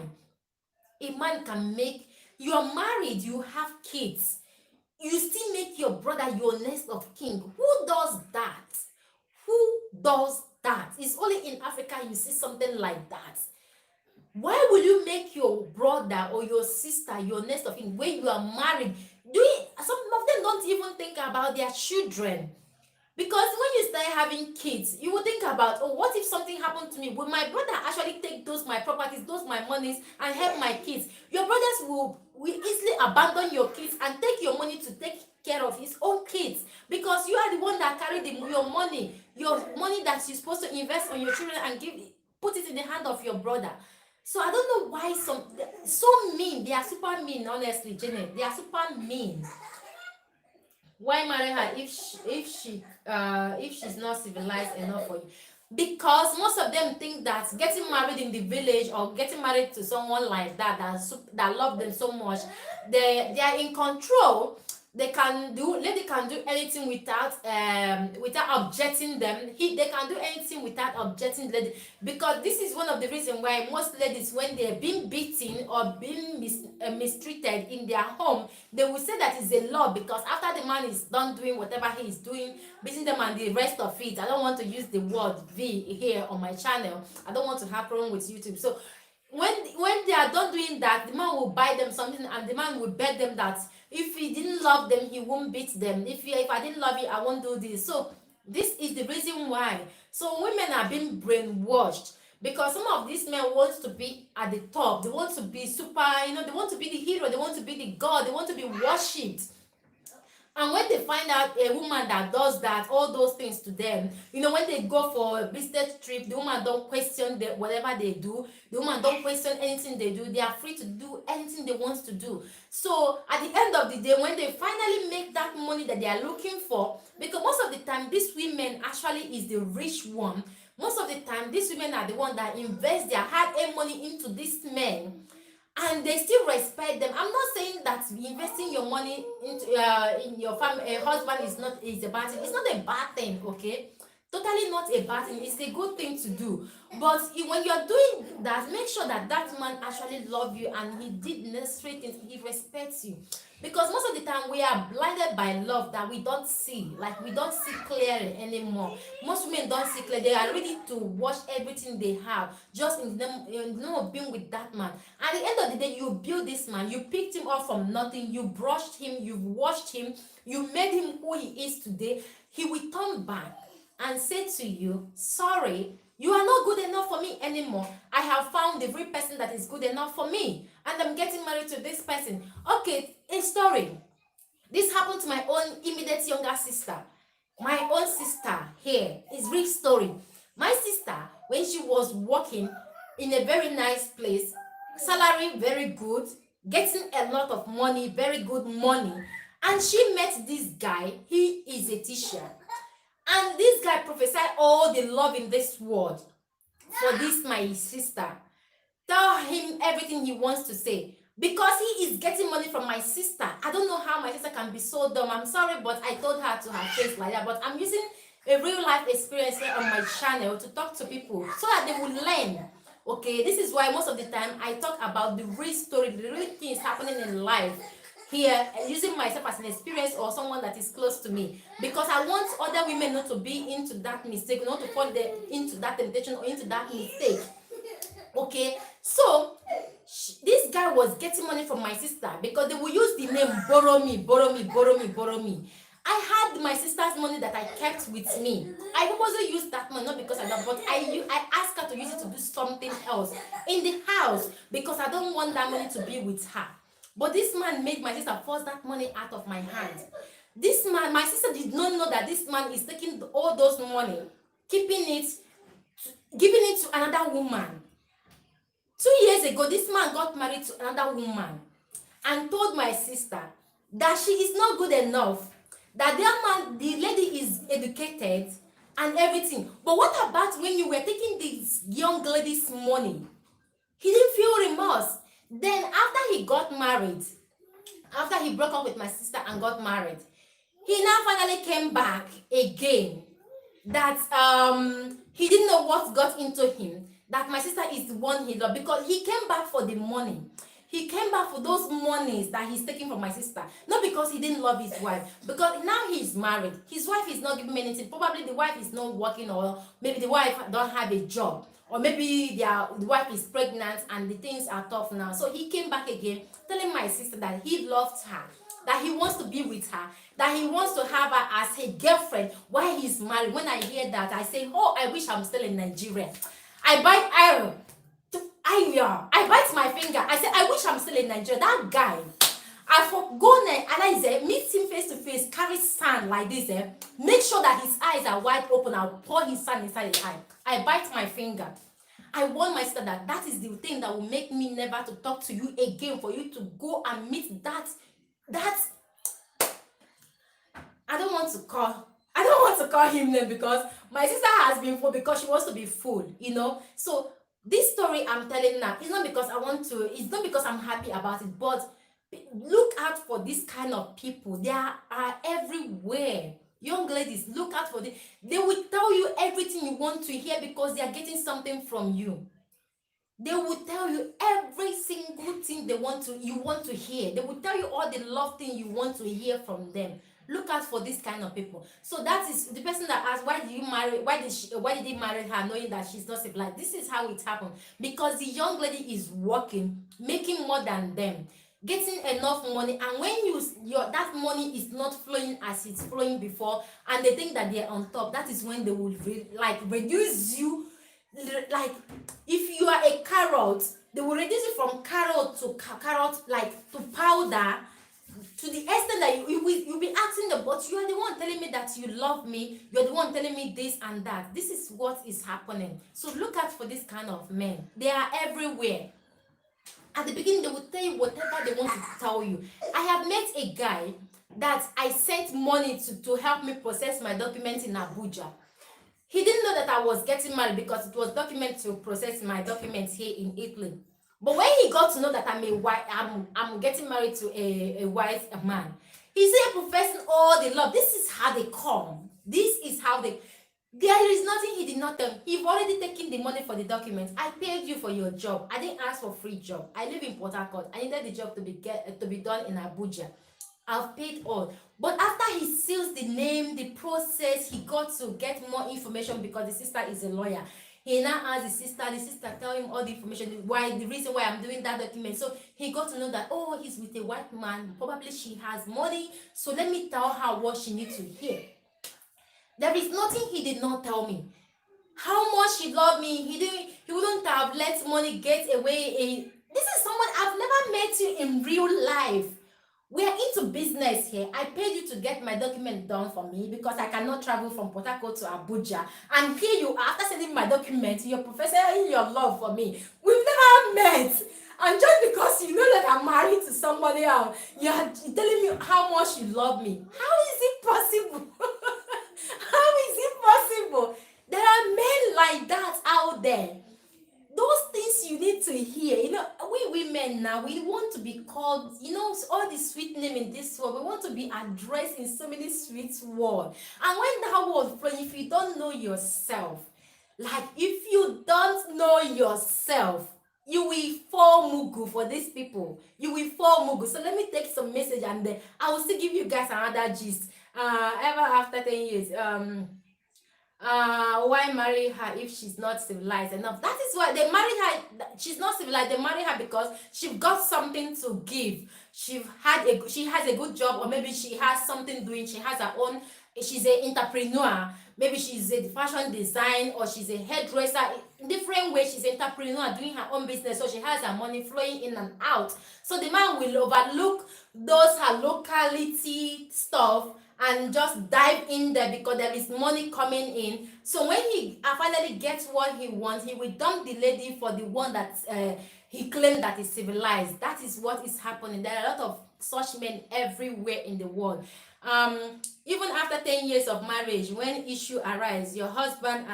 a man can make, you are married, you have kids, you still make your brother your next of king. Who does that? Who does that? It's only in Africa you see something like that. Why will you make your brother or your sister your next of kin when you are married? Some of them don't even think about their children. Because when you start having kids, you will think about, oh, what if something happened to me? Will my brother actually take those my properties, those my monies, and help my kids? Your brothers will easily abandon your kids and take your money to take care of his own kids, because you are the one that carry your money that you're supposed to invest on your children and put it in the hand of your brother. So I don't know why so mean. They are super mean, honestly, Janet. They are super mean. Why marry her if she's not civilized enough for you? Because most of them think that getting married in the village or getting married to someone like that love them so much, they are in control. Lady can do anything without objecting them. They can do anything without objecting lady. Because this is one of the reasons why most ladies, when they're being beaten or being mistreated in their home, they will say that it's a law. Because after the man is done doing whatever he is doing, beating them and the rest of it, I don't want to use the word V here on my channel. I don't want to have problem with YouTube. So when they are done doing that, the man will buy them something, and the man will beg them that if he didn't love them, he won't beat them. If I didn't love you, I won't do this. So this is the reason why. So women are being brainwashed, because some of these men want to be at the top. They want to be super, they want to be the hero, they want to be the god, they want to be worshipped. And when they find out a woman that does that, all those things to them, when they go for a business trip, the woman don't question whatever they do. The woman don't question anything they do. They are free to do anything they want to do. So at the end of the day, when they finally make that money that they are looking for, because most of the time, these women actually is the rich one. Most of the time, these women are the one that invest their hard-earned money into these men, and they still respect them. I'm not saying that investing your money into in your family, husband is a bad thing. It's not a bad thing, okay? Totally not a bad thing. It's a good thing to do. But when you're doing that, make sure that that man actually love you and he did necessary things. He respects you. Because most of the time we are blinded by love that we don't see. Like, we don't see clearly anymore. Most women don't see clearly. They are ready to wash everything they have just in the name of being with that man. At the end of the day, you build this man. You picked him up from nothing. You brushed him. You've washed him. You made him who he is today. He will turn back and say to you, sorry, you are not good enough for me anymore. I have found the real person that is good enough for me, and I'm getting married to this person. Okay, a story. This happened to my own immediate younger sister. My own sister here is real story. My sister, when she was working in a very nice place, salary very good, getting a lot of money, very good money, and she met this guy. He is a teacher, and this guy prophesied all the love in this world for this my sister. Tell him everything he wants to say, because he is getting money from my sister. I don't know how my sister can be so dumb. I'm sorry, but I told her to her face like that. But I'm using a real life experience here on my channel to talk to people so that they will learn. Okay, this is why most of the time I talk about the real story, the real things happening in life here, using myself as an experience or someone that is close to me, because I want other women not to be into that mistake, not to fall into that temptation or into that mistake. Okay, so this guy was getting money from my sister, because they will use the name borrow me, borrow me, borrow me, borrow me. I had my sister's money that I kept with me. I purposely used that money, not because I love, but I asked her to use it to do something else in the house, because I don't want that money to be with her. But this man made my sister force that money out of my hand. This man, my sister did not know that this man is taking all those money, keeping it, giving it to another woman. 2 years ago, this man got married to another woman and told my sister that she is not good enough, that their man, the lady is educated and everything. But what about when you were taking this young lady's money? He didn't feel remorse. Then after he got married, after he broke up with my sister and got married, he now finally came back again, that he didn't know what got into him, that my sister is the one he loved, because he came back for the money. He came back for those monies that he's taking from my sister, not because he didn't love his wife, because now he's married, his wife is not giving me anything. Probably the wife is not working, or maybe the wife don't have a job, or maybe the wife is pregnant and the things are tough now. So he came back again telling my sister that he loved her, that he wants to be with her, that he wants to have her as a girlfriend while he's married. When I hear that, I say, oh, I wish I'm still in Nigeria. I bite my finger. I say, I wish I'm still in Nigeria. That guy, I for go and analyze, meet him face to face, carry sand like this, make sure that his eyes are wide open. I'll pour his sand inside his eye. I bite my finger. I warn my sister that that is the thing that will make me never to talk to you again, for you to go and meet that I don't want to call him name, because my sister has been fooled, because she wants to be fooled, So this story I'm telling now, it's not because I'm happy about it, but look out for this kind of people. They are everywhere. Young ladies, look out for this. They will tell you everything you want to hear because they are getting something from you. They will tell you every single thing you want to hear. They will tell you all the love thing you want to hear from them. Look out for this kind of people. So that is the person that asked, why did he marry her knowing that she's not civilized? This is how it happened. Because the young lady is working, making more than them, getting enough money, and when that money is not flowing as it's flowing before, and they think that they're on top, that is when they will reduce you. Like if you are a carrot, they will reduce it from carrot to to powder, to the extent that you'll be asking them, but you are the one telling me that you love me, you're the one telling me this and that. This is what is happening. So look out for this kind of men. They are everywhere. At the beginning, they will tell you whatever they want to tell you. I have met a guy that I sent money to help me process my documents in Abuja. He didn't know that I was getting married, because it was document to process my documents here in Italy. But when he got to know that I'm getting married to a white man, he started professing all the love. This is how they come. This is how they. There is nothing he did not tell. You've already taken the money for the documents. I paid you for your job. I didn't ask for free job. I live in Port Harcourt. I needed the job to be done in Abuja. I've paid all. But after he seals the name, the process, he got to get more information, because the sister is a lawyer. He now asked the sister tell him all the information, the reason why I'm doing that document. So he got to know that, oh, he's with a white man, probably she has money, so let me tell her what she needs to hear. There is nothing he did not tell me. How much he loved me, he wouldn't have let money get away. This is someone I've never met you in real life. We are into business here. I paid you to get my document done for me, because I cannot travel from Port Harcourt to Abuja. And here you are, after sending my document, you're professing your love for me. We've never met. And just because you know that I'm married to somebody else, you're telling me how much you love me. How is it possible? How is it possible? There are men like that out there. Those things you need to hear. We women now, we want to be called, all the sweet name in this world. We want to be addressed in so many sweet words. And when that word flows, if you don't know yourself, you will fall mugu for these people. You will fall mugu. So let me take some message, and then I will still give you guys another gist. Ever after 10 years, why marry her if she's not civilized enough? That is why they married her. She's not civilized. They marry her because she got something to give. She has a good job, or maybe she has something doing. She has her own she's an entrepreneur. Maybe she's a fashion design, or she's a hairdresser. In different ways, she's an entrepreneur doing her own business, so she has her money flowing in and out. So the man will overlook those her locality stuff and just dive in there because there is money coming in. So when he finally gets what he wants, he will dump the lady for the one that he claimed that is civilized. That is what is happening. There are a lot of such men everywhere in the world. Even after 10 years of marriage, when issue arise, your husband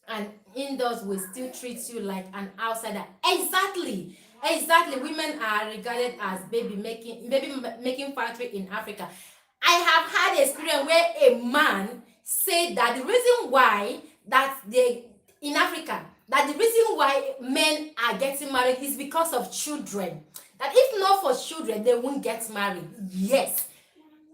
and in-laws will still treat you like an outsider. Exactly, women are regarded as baby making factory in Africa. I have had experience where a man said that the reason why that they in Africa, that the reason why men are getting married is because of children, that if not for children they won't get married. Yes,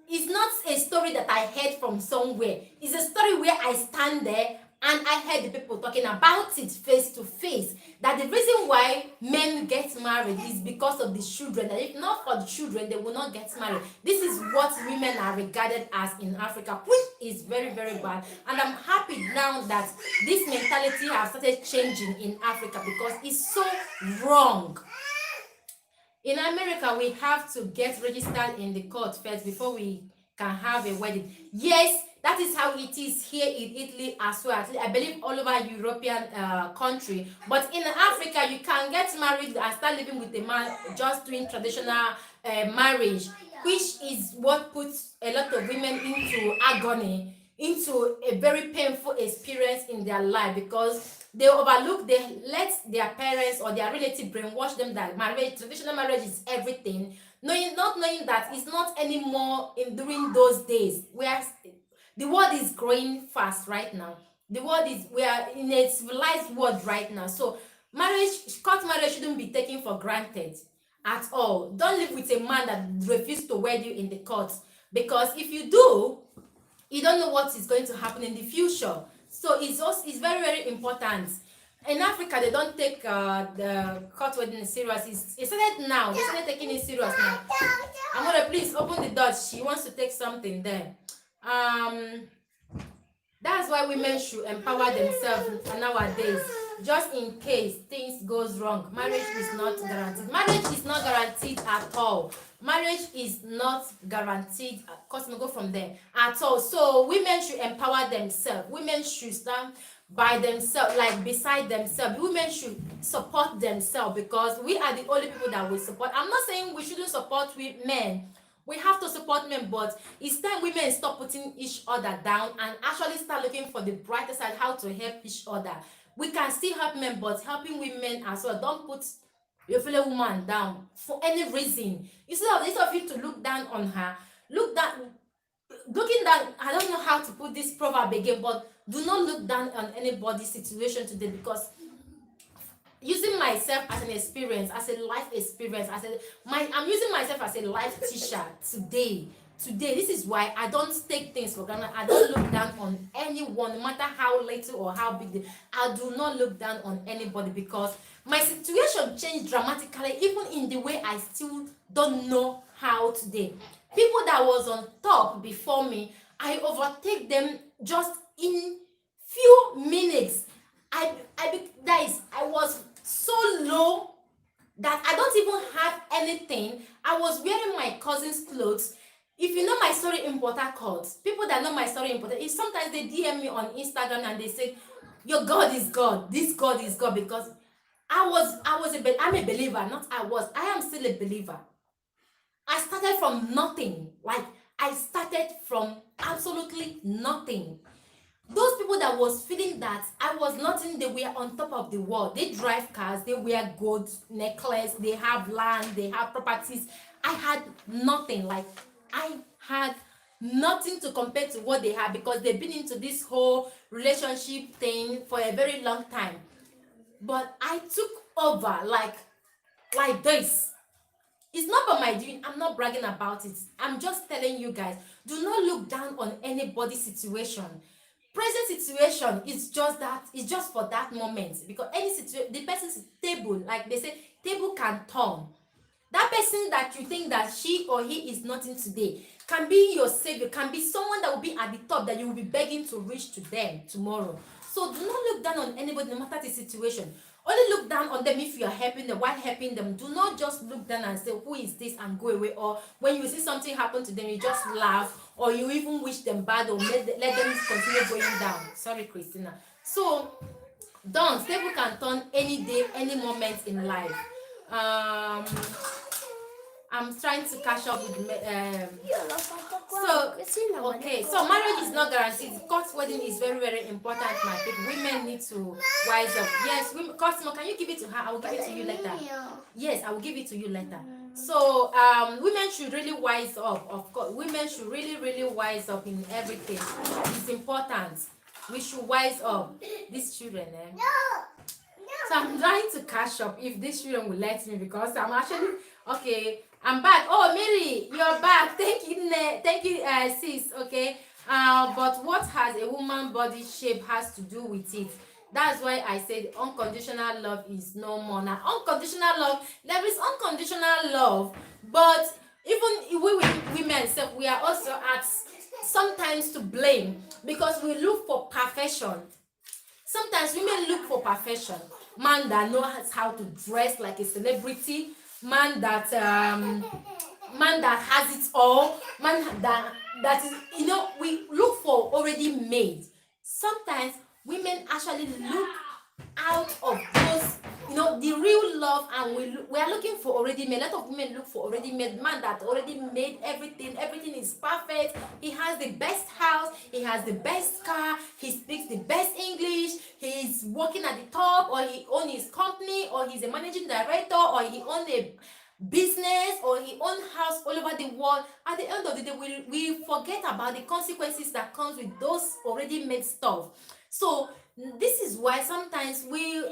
it's not a story that I heard from somewhere. It's a story where I stand there and I heard the people talking about it face to face. That the reason why men get married is because of the children. That if not for the children, they will not get married. This is what women are regarded as in Africa, which is very, very bad. And I'm happy now that this mentality has started changing in Africa because it's so wrong. In America, we have to get registered in the court first before we can have a wedding. Yes, that is how it is here in Italy as well. I believe all over European country. But in Africa, you can get married and start living with a man just doing traditional marriage, which is what puts a lot of women into agony, into a very painful experience in their life because they overlook, they let their parents or their relative brainwash them that marriage, traditional marriage is everything, not knowing that it's not anymore in during those days where the world is growing fast right now. We are in a civilized world right now. So court marriage shouldn't be taken for granted at all. Don't live with a man that refuses to wed you in the court, because if you do, you don't know what is going to happen in the future. So it's very, very important. In Africa, they don't take the court wedding serious. It started now. They started taking it serious now. I'm gonna please open the door. She wants to take something there. That's why women should empower themselves nowadays, just in case things goes wrong. Marriage is not guaranteed. Marriage is not guaranteed at all. Marriage is not guaranteed. Of course, we go from there at all. So women should empower themselves. Women should stand by themselves, like beside themselves. Women should support themselves because we are the only people that will support. I'm not saying we shouldn't support men. We have to support men, but it's time women stop putting each other down and actually start looking for the brighter side, how to help each other. We can still help men, but helping women as well. Don't put your fellow woman down for any reason. Instead of you to look down on her, looking down, I don't know how to put this proverb again, but do not look down on anybody's situation today, because using myself as an experience, as a life experience, I'm using myself as a life teacher today. This is why I don't take things for granted. I don't look down on anyone, no matter how little or how big. I do not look down on anybody, because my situation changed dramatically, even in the way I still don't know how today. People that was on top before me, I overtake them just in few minutes. Guys, I was so low that I don't even have anything. I was wearing my cousin's clothes. If you know my story in Port Harcourt, people that know my story in Port Harcourt, sometimes they DM me on Instagram and they say, your God is God, this God is God, because I'm a believer, I am still a believer. I started from nothing. Like, I started from absolutely nothing. Those people that was feeling that I was nothing, they were on top of the world. They drive cars, they wear gold necklace, they have land, they have properties. I had nothing. Like, I had nothing to compare to what they had, because they've been into this whole relationship thing for a very long time. But I took over like this. It's not by my doing. I'm not bragging about it. I'm just telling you guys, do not look down on anybody's situation. Present situation is just that, it's just for that moment, because any situation, the person's table, like they say, table can turn. That person that you think that she or he is nothing today, can be your savior, can be someone that will be at the top that you will be begging to reach to them tomorrow. So do not look down on anybody no matter the situation. Only look down on them if you are helping them while helping them. Do not just look down and say, who is this, and go away. Or when you see something happen to them, you just laugh, or you even wish them bad, or let them continue going down. Sorry, Christina. So don't. Table can turn any day, any moment in life. I'm trying to catch up with so marriage is not guaranteed. Court wedding is very, very important, my people. Women need to wise up. Yes, women, customer, can you give it to her? I will give it to you later. Yes, I will give it to you later. So women should really wise up. Of course, women should really, really wise up in everything. It's important. We should wise up. These children, So I'm trying to catch up if these children will let me, because I'm actually okay. I'm back. Oh, Mary, you're back. Thank you, sis. Okay. But what has a woman body shape has to do with it? That's why I said unconditional love is no more. Now, unconditional love, there is unconditional love, but even we women, we are also asked sometimes to blame because we look for perfection. Sometimes women look for perfection. Man that knows how to dress like a celebrity, man that has it all, man that is, we look for already made. Sometimes women actually look out of those, the real love, and we are looking for already made. A lot of women look for already made man that already made everything. Everything is perfect. He has the best house, he has the best car, he speaks the best English, he's working at the top, or he owns his company, or he's a managing director, or he owns a business, or he owns house all over the world. At the end of the day, we forget about the consequences that comes with those already made stuff. So this is why sometimes we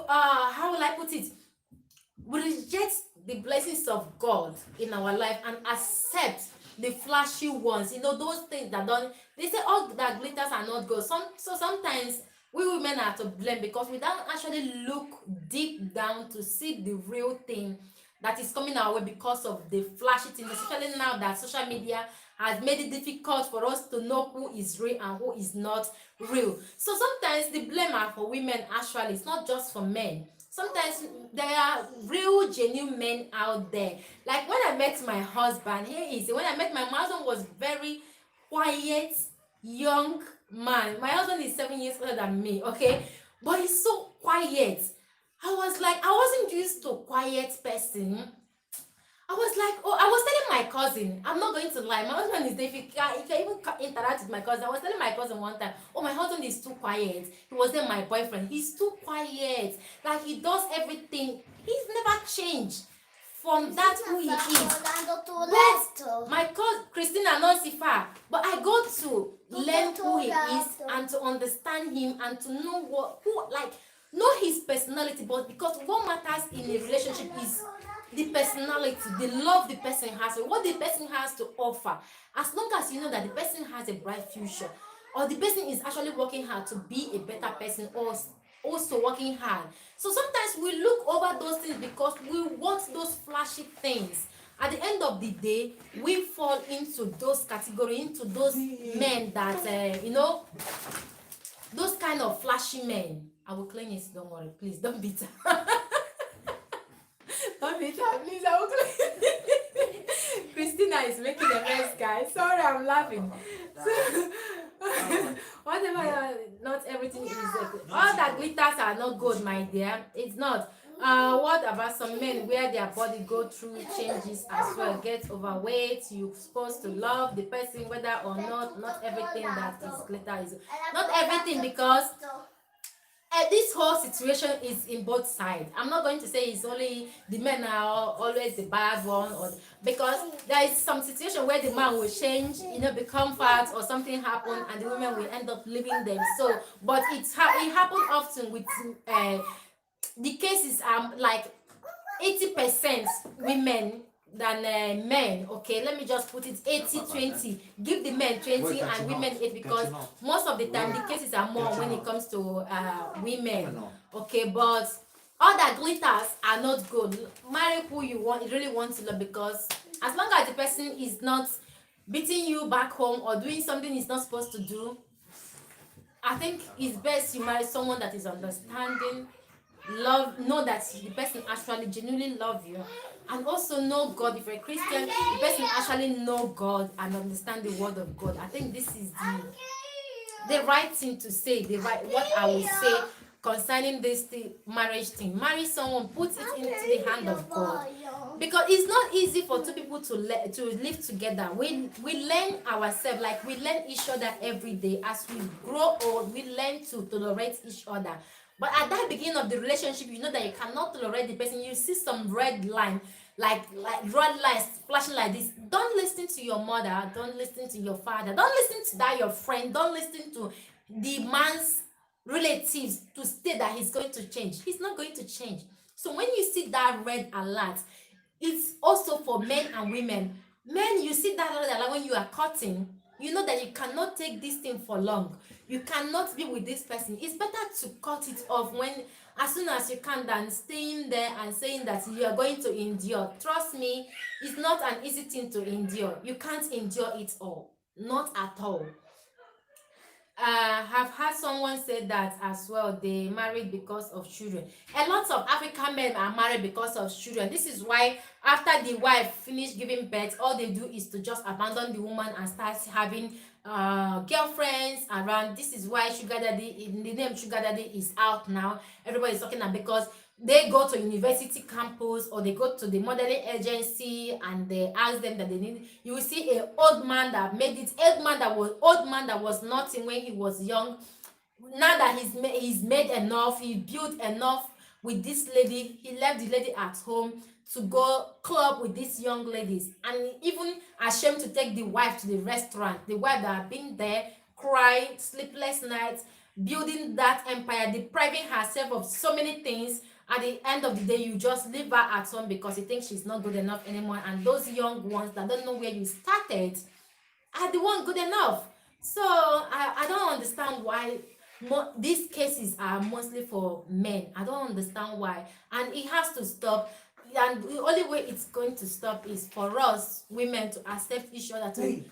how will I put it, we reject the blessings of God in our life and accept the flashy ones, those things that don't, they say all that glitters are not gold. So sometimes we women are to blame because we don't actually look deep down to see the real thing that is coming our way because of the flashy things, especially now that social media has made it difficult for us to know who is real and who is not real. So sometimes the blame are for women. Actually, it's not just for men. Sometimes there are real genuine men out there. Like when I met my husband, when I met my husband, was very quiet, young man. My husband is 7 years older than me, okay, but he's so quiet. I was like, I wasn't used to quiet person. I was like, I was telling my cousin, I'm not going to lie, my husband is there. If you can even interact with my cousin. I was telling my cousin one time, my husband is too quiet. He wasn't my boyfriend. He's too quiet. Like, he does everything. He's never changed from that who he is. But my cousin, Christina, not Sifa, but I got to learn who he is and to understand him and to know know his personality. But because what matters in a relationship is the personality, the love the person has, what the person has to offer. As long as you know that the person has a bright future, or the person is actually working hard to be a better person, or also working hard. So sometimes we look over those things because we want those flashy things. At the end of the day, we fall into those categories, into those men that those kind of flashy men. I will clean it, don't worry, please don't beat her. Don't beat her, please, I will clean it. Christina is making a mess, guys. Sorry, I'm laughing. So, whatever, not everything is all that glitters are not good, my dear. It's not. What about some men where their body go through changes as well, get overweight? You're supposed to love the person whether or not everything that is glitter is not everything, because this whole situation is in both sides. I'm not going to say it's only the men are always the bad one, or because there is some situation where the man will change, become fat or something happen, and the women will end up leaving them. So, but it happens often with the cases are like 80% women than men. Okay, let me just put it 80-20. Give the men 20 and women 8, because most of the time the cases are more when it comes to women. Okay, but All that glitters are not good. Marry who you want, you really want to love, because as long as the person is not beating you back home or doing something he's not supposed to do, I think it's best you marry someone that is understanding, love, know that the person actually genuinely love you, and also know God. If you're a Christian, the person actually know God and understand the word of God. I think this is the right thing to say, the right what I will say concerning this marriage thing. Marry someone, put it into the hand of God, because it's not easy for two people to live together. We learn ourselves, like we learn each other every day. As we grow old, we learn to tolerate each other. But at that beginning of the relationship, you know that you cannot tolerate the person. You see some red line, like red lines flashing like this. Don't listen to your mother, don't listen to your father, don't listen to that your friend, don't listen to the man's relatives to state that he's going to change. He's not going to change. So when you see that red alert, it's also for men and women. Men, you see that red alert when you are cutting, you know that you cannot take this thing for long. You cannot be with this person. It's better to cut it off when as soon as you can, than staying there and saying that you are going to endure. Trust me, it's not an easy thing to endure. You can't endure it all, not at all. Have had someone say that as well. They married because of children. A lot of African men are married because of children. This is why after the wife finish giving birth, all they do is to just abandon the woman and start having girlfriends around. This is why sugar daddy, the name sugar daddy is out now. Everybody is talking about, because they go to university campus or they go to the modeling agency and they ask them that they need. You will see a old man that made it, old man that was nothing when he was young. Now that he's made enough, he built enough with this lady, he left the lady at home to go club with these young ladies, and even ashamed to take the wife to the restaurant. The wife that had been there, cried, sleepless nights, building that empire, depriving herself of so many things. At the end of the day, you just leave her at home because you think she's not good enough anymore, and those young ones that don't know where you started are the one good enough. So I don't understand why these cases are mostly for men. I don't understand why, and it has to stop. And the only way it's going to stop is for us women to accept each other, to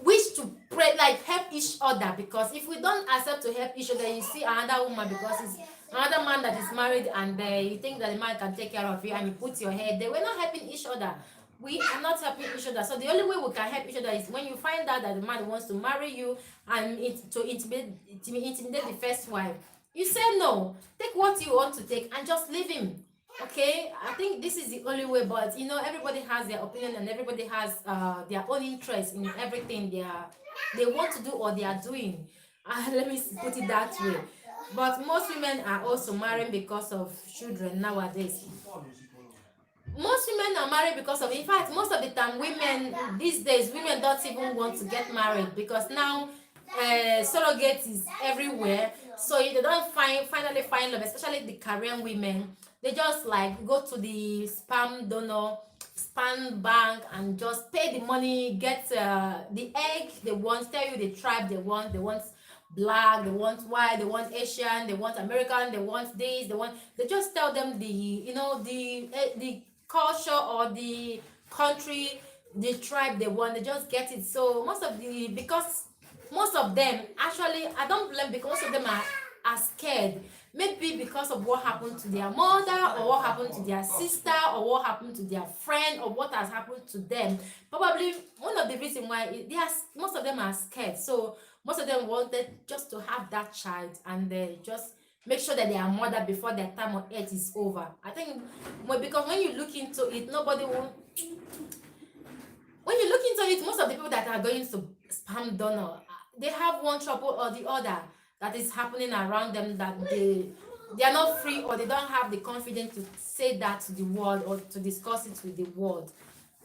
wish to pray, like help each other. Because if we don't accept to help each other, you see another woman, because it's another man that is married, and you think that the man can take care of you, and you put your head there. We're not helping each other. We are not helping each other. So the only way we can help each other is when you find out that the man wants to marry you and to intimidate the first wife. You say no, take what you want to take and just leave him. Okay, I think this is the only way. But you know, everybody has their opinion, and everybody has their own interest in everything they want to do or they are doing. Let me put it that way. But most women are also marrying because of children nowadays. Most women are married because of, in fact, most of the time women these days, women don't even want to get married, because now surrogate is everywhere. So they don't finally find love, especially the Korean women. They just like go to the spam bank and just pay the money, get the egg they want, tell you the tribe they want black, they want white, they want Asian, they want American, they want this, they just tell them the culture or the country, the tribe they want, they just get it. So because most of them, actually, I don't blame, because most of them are scared. Maybe because of what happened to their mother, or what happened to their sister, or what happened to their friend, or what has happened to them. Probably one of the reasons why most of them are scared. So most of them wanted just to have that child, and they just make sure that they are mother before their time on earth is over. I think because when you look into it, when you look into it, most of the people that are going to spam donor, they have one trouble or the other that is happening around them, that they are not free, or they don't have the confidence to say that to the world or to discuss it with the world.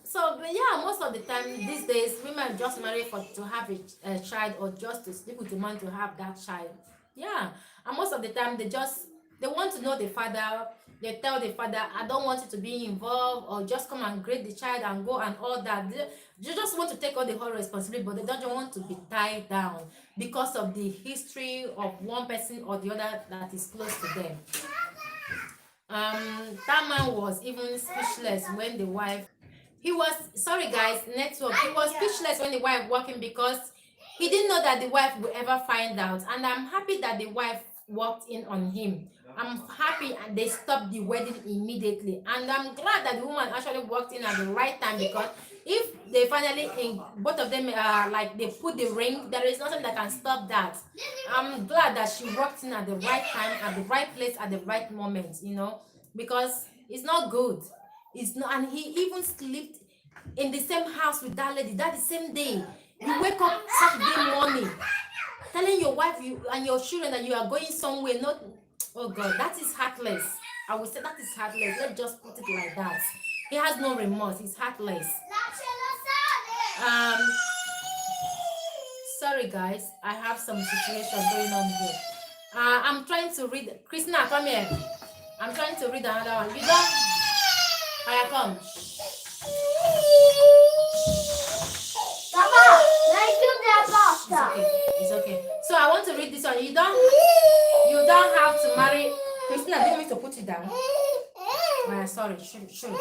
So but yeah, most of the time these days, women just marry to have a child, or just to sleep with the man to have that child. Yeah, and most of the time they want to know the father. They tell the father, I don't want you to be involved, or just come and greet the child and go and all that. They just want to take all the whole responsibility, but they don't want to be tied down because of the history of one person or the other that is close to them. That man was even speechless when the wife, he was, sorry guys, network, he was speechless when the wife walked in because he didn't know that the wife would ever find out. And I'm happy that the wife walked in on him. I'm happy and they stopped the wedding immediately. And I'm glad that the woman actually walked in at the right time, because if they finally, in both of them, like they put the ring, there is nothing that can stop that. I'm glad that she walked in at the right time, at the right place, at the right moment, because it's not good. It's not, and he even slept in the same house with that lady that the same day. You wake up Saturday morning telling your wife you and your children that you are going somewhere. Not, oh God, that is heartless. I would say that is heartless. Let's just put it like that. He has no remorse. He's heartless. Um, sorry guys, I have some situation going on here. I'm trying to read. Christina, come here. I'm trying to read another one. You don't. I come. Papa, let's do that pasta. It's okay. So I want to read this one. You don't have to marry. Christina, do you want me to put it down? Sorry. Sure.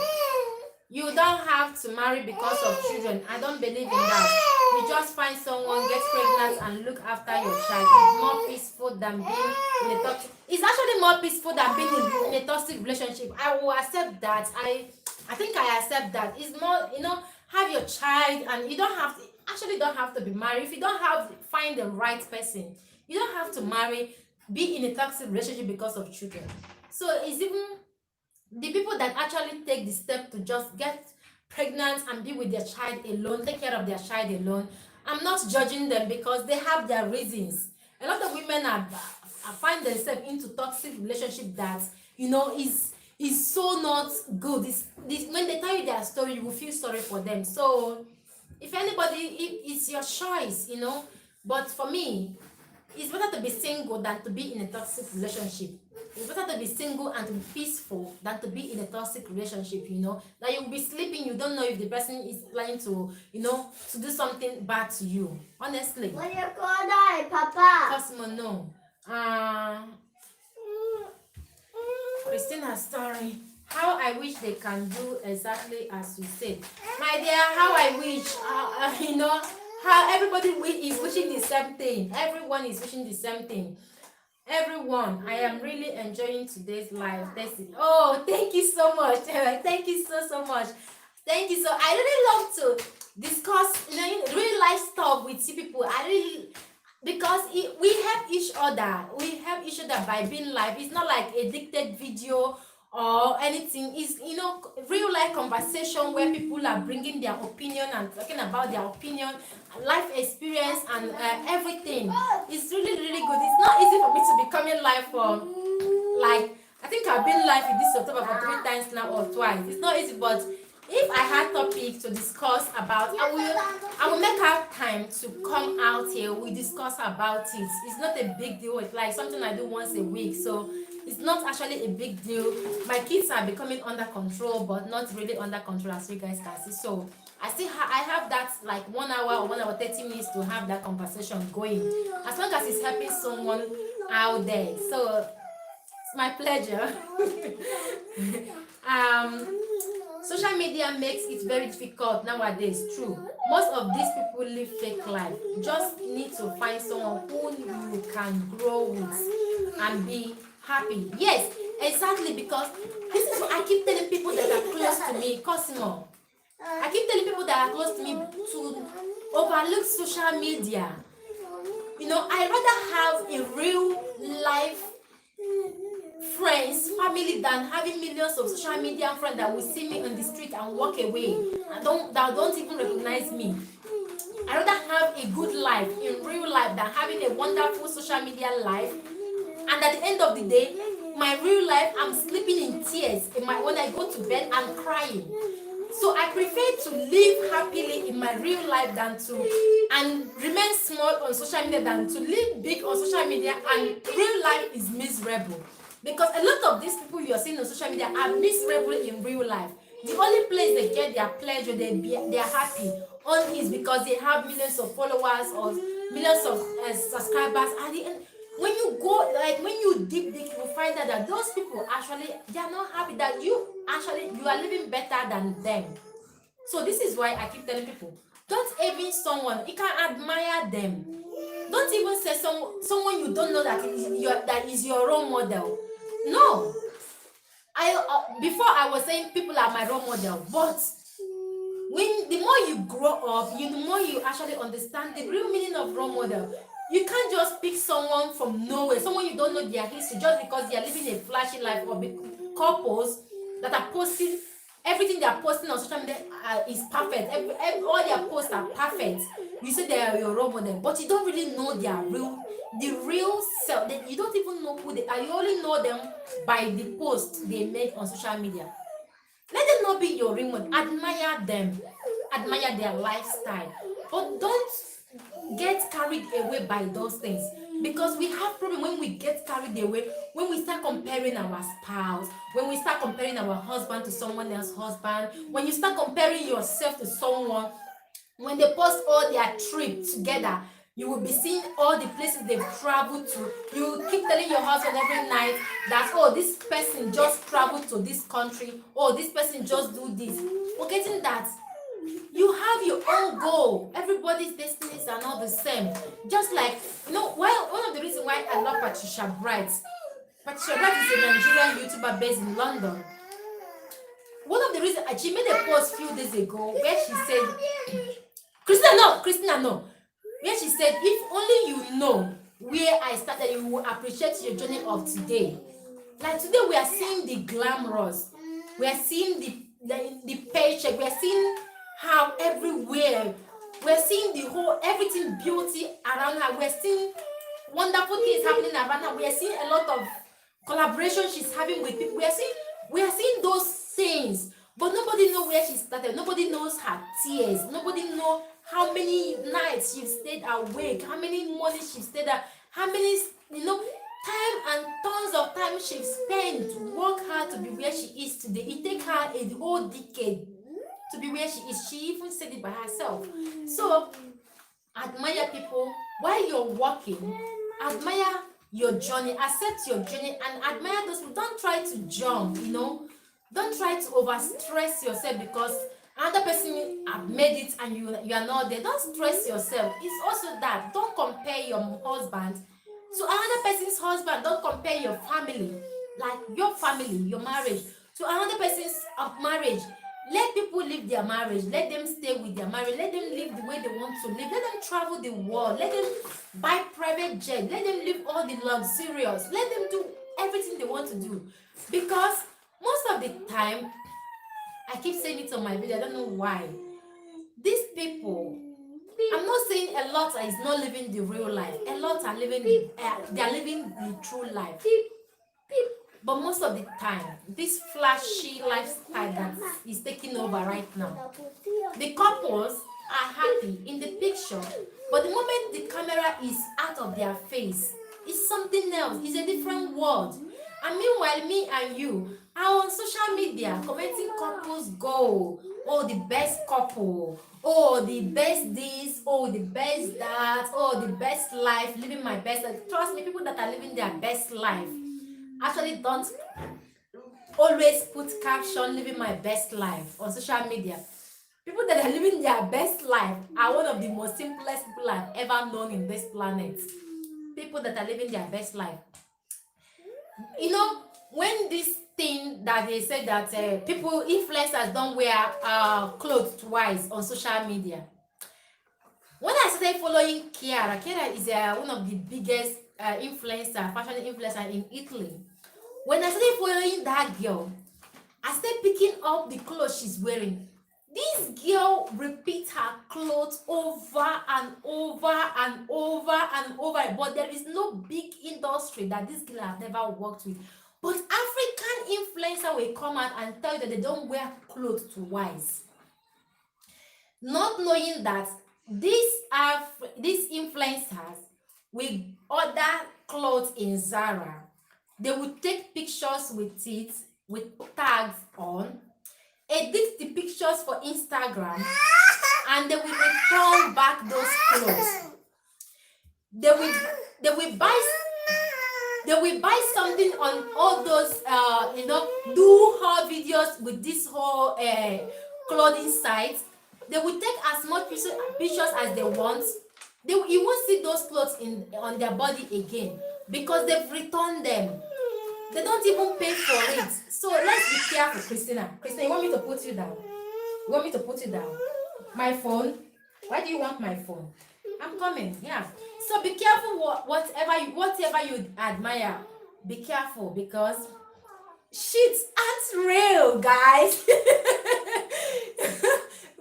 You don't have to marry because of children. I don't believe in that. You just find someone, get pregnant, and look after your child. It's more peaceful than being in a toxic. It's actually more peaceful than being in a toxic relationship. I will accept that. I think I accept that. It's more, have your child, and you don't have to be married. If you don't find the right person, you don't have to marry, be in a toxic relationship because of children. So it's even the people that actually take the step to just get pregnant and be with their child alone, take care of their child alone. I'm not judging them because they have their reasons. A lot of women find themselves into toxic relationship that is so not good. When they tell you their story, you will feel sorry for them. So if anybody, it's your choice, but for me, it's better to be single than to be in a toxic relationship. It's better to be single and to be peaceful than to be in a toxic relationship, that you will be sleeping, you don't know if the person is planning to, to do something bad to you. Honestly. What do you call that, Papa? Cosmo, no. Christina's story. How I wish they can do exactly as you said. My dear, how I wish, how everybody is wishing the same thing. Everyone is wishing the same thing. Everyone, I am really enjoying today's live. Tessy. Oh, thank you so much. Thank you so much. Thank you. So I really love to discuss, real life stuff with people. Because we help each other. We help each other by being live. It's not like a dictated video or anything. It's real life conversation where people are bringing their opinion and talking about their opinion, life experience, and everything. It's really good. It's not easy for me to be coming live for, like, I think I've been live in this October for 3 times now or twice. It's not easy, but if I had topics to discuss about, I will make out time to come out here. We discuss about it. It's not a big deal. It's like something I do once a week, so it's not actually a big deal. My kids are becoming under control, but not really under control, as you guys can see. So I have that like 1 hour or 1 hour 30 minutes to have that conversation going, as long as it's helping someone out there. So it's my pleasure. Social media makes it very difficult nowadays. True, most of these people live fake life. Just need to find someone who you can grow with and be happy. Yes, exactly, because this is what I keep telling people that are close to me. Cosmo, I keep telling people that are close to me to overlook social media. I rather have a real life friends, family, than having millions of social media friends that will see me on the street and walk away and don't even recognize me. I rather have a good life in real life than having a wonderful social media life, and at the end of the day, my real life, I'm sleeping in tears when I go to bed, I'm crying. So I prefer to live happily in my real life and remain small on social media than to live big on social media and real life is miserable. Because a lot of these people you are seeing on social media are miserable in real life. The only place they get their pleasure, they are happy on is because they have millions of followers or millions of subscribers. At the end, when you go, like when you dig, you find out that those people actually, they are not happy that you are living better than them. So this is why I keep telling people, don't even someone you can admire them. Don't even say someone you don't know that is your role model. No, before I was saying people are my role model, but when the more you grow up, the more you actually understand the real meaning of role model. You can't just pick someone from nowhere, someone you don't know their history, just because they are living a flashy life, or couples that are posting everything they are posting on social media is perfect. All their posts are perfect. You say they are your role model, but you don't really know the real self. You don't even know who they are. You only know them by the post they make on social media. Let them not be your role model. Admire them, admire their lifestyle, but don't get carried away by those things, because we have problem when we get carried away, when we start comparing our spouse, when we start comparing our husband to someone else's husband, when you start comparing yourself to someone. When they post all their trip together, you will be seeing all the places they've traveled to. You keep telling your husband every night that, oh, this person just traveled to this country, oh, this person just do this, forgetting that you have your own goal. Everybody's destinies are not the same. Just like, well, one of the reasons why I love Patricia Bright. Patricia Bright is a Nigerian YouTuber based in London. One of the reasons, she made a post a few days ago where she said, Christina, no. Where she said, if only you know where I started, you will appreciate your journey of today. Like today, we are seeing the glamorous, we are seeing the paycheck, we are seeing how everywhere, we're seeing the whole everything beauty around her, we're seeing wonderful things happening around her, we are seeing a lot of collaboration she's having with people, we are seeing those things, but nobody knows where she started, nobody knows her tears, nobody knows how many nights she stayed awake, how many mornings she stayed up, how many time and tons of time she spent to work hard to be where she is today. It takes her a whole decade to be where she is. She even said it by herself. So admire people while you're working, admire your journey, accept your journey, and admire those people. Don't try to jump, don't try to overstress yourself because another person have made it and you are not there. Don't stress yourself. It's also that, don't compare your husband to another person's husband. Don't compare your family, like your family, your marriage, to another person's marriage. Let people live their marriage. Let them stay with their marriage. Let them live the way they want to live. Let them travel the world. Let them buy private jet. Let them live all the luxurious. Let them do everything they want to do. Because most of the time, I keep saying it on my video, I don't know why, these people, I'm not saying a lot is not living the real life. A lot are living, they are living the true life. But most of the time, this flashy lifestyle that is taking over right now, the couples are happy in the picture, but the moment the camera is out of their face, it's something else. It's a different world. And meanwhile, me and you are on social media commenting couples goal, oh, the best couple, oh, the best this, oh, the best that, oh, the best life, living my best life. Trust me, people that are living their best life actually don't always put caption living my best life on social media. People that are living their best life are one of the most simplest people I've ever known in this planet. People that are living their best life. When this thing that they said that influencers don't wear clothes twice on social media, when I started following Chiara is one of the biggest fashion influencer in Italy. When I started following that girl, I started picking up the clothes she's wearing. This girl repeats her clothes over and over and over and over, but there is no big industry that this girl has never worked with. But African influencer will come out and tell you that they don't wear clothes twice, not knowing that these influencers will order clothes in Zara. They will take pictures with it, with tags on, edit the pictures for Instagram, and they will return back those clothes. They will buy They will buy something on all those, do haul videos with this whole clothing sites. They will take as much pictures as they want. You won't see those clothes on their body again because they've returned them. They don't even pay for it. So let's be careful, Christina. Christina, you want me to put you down? You want me to put you down? My phone? Why do you want my phone? I'm coming. Yeah. So be careful whatever you admire. Be careful because shit aren't real, guys.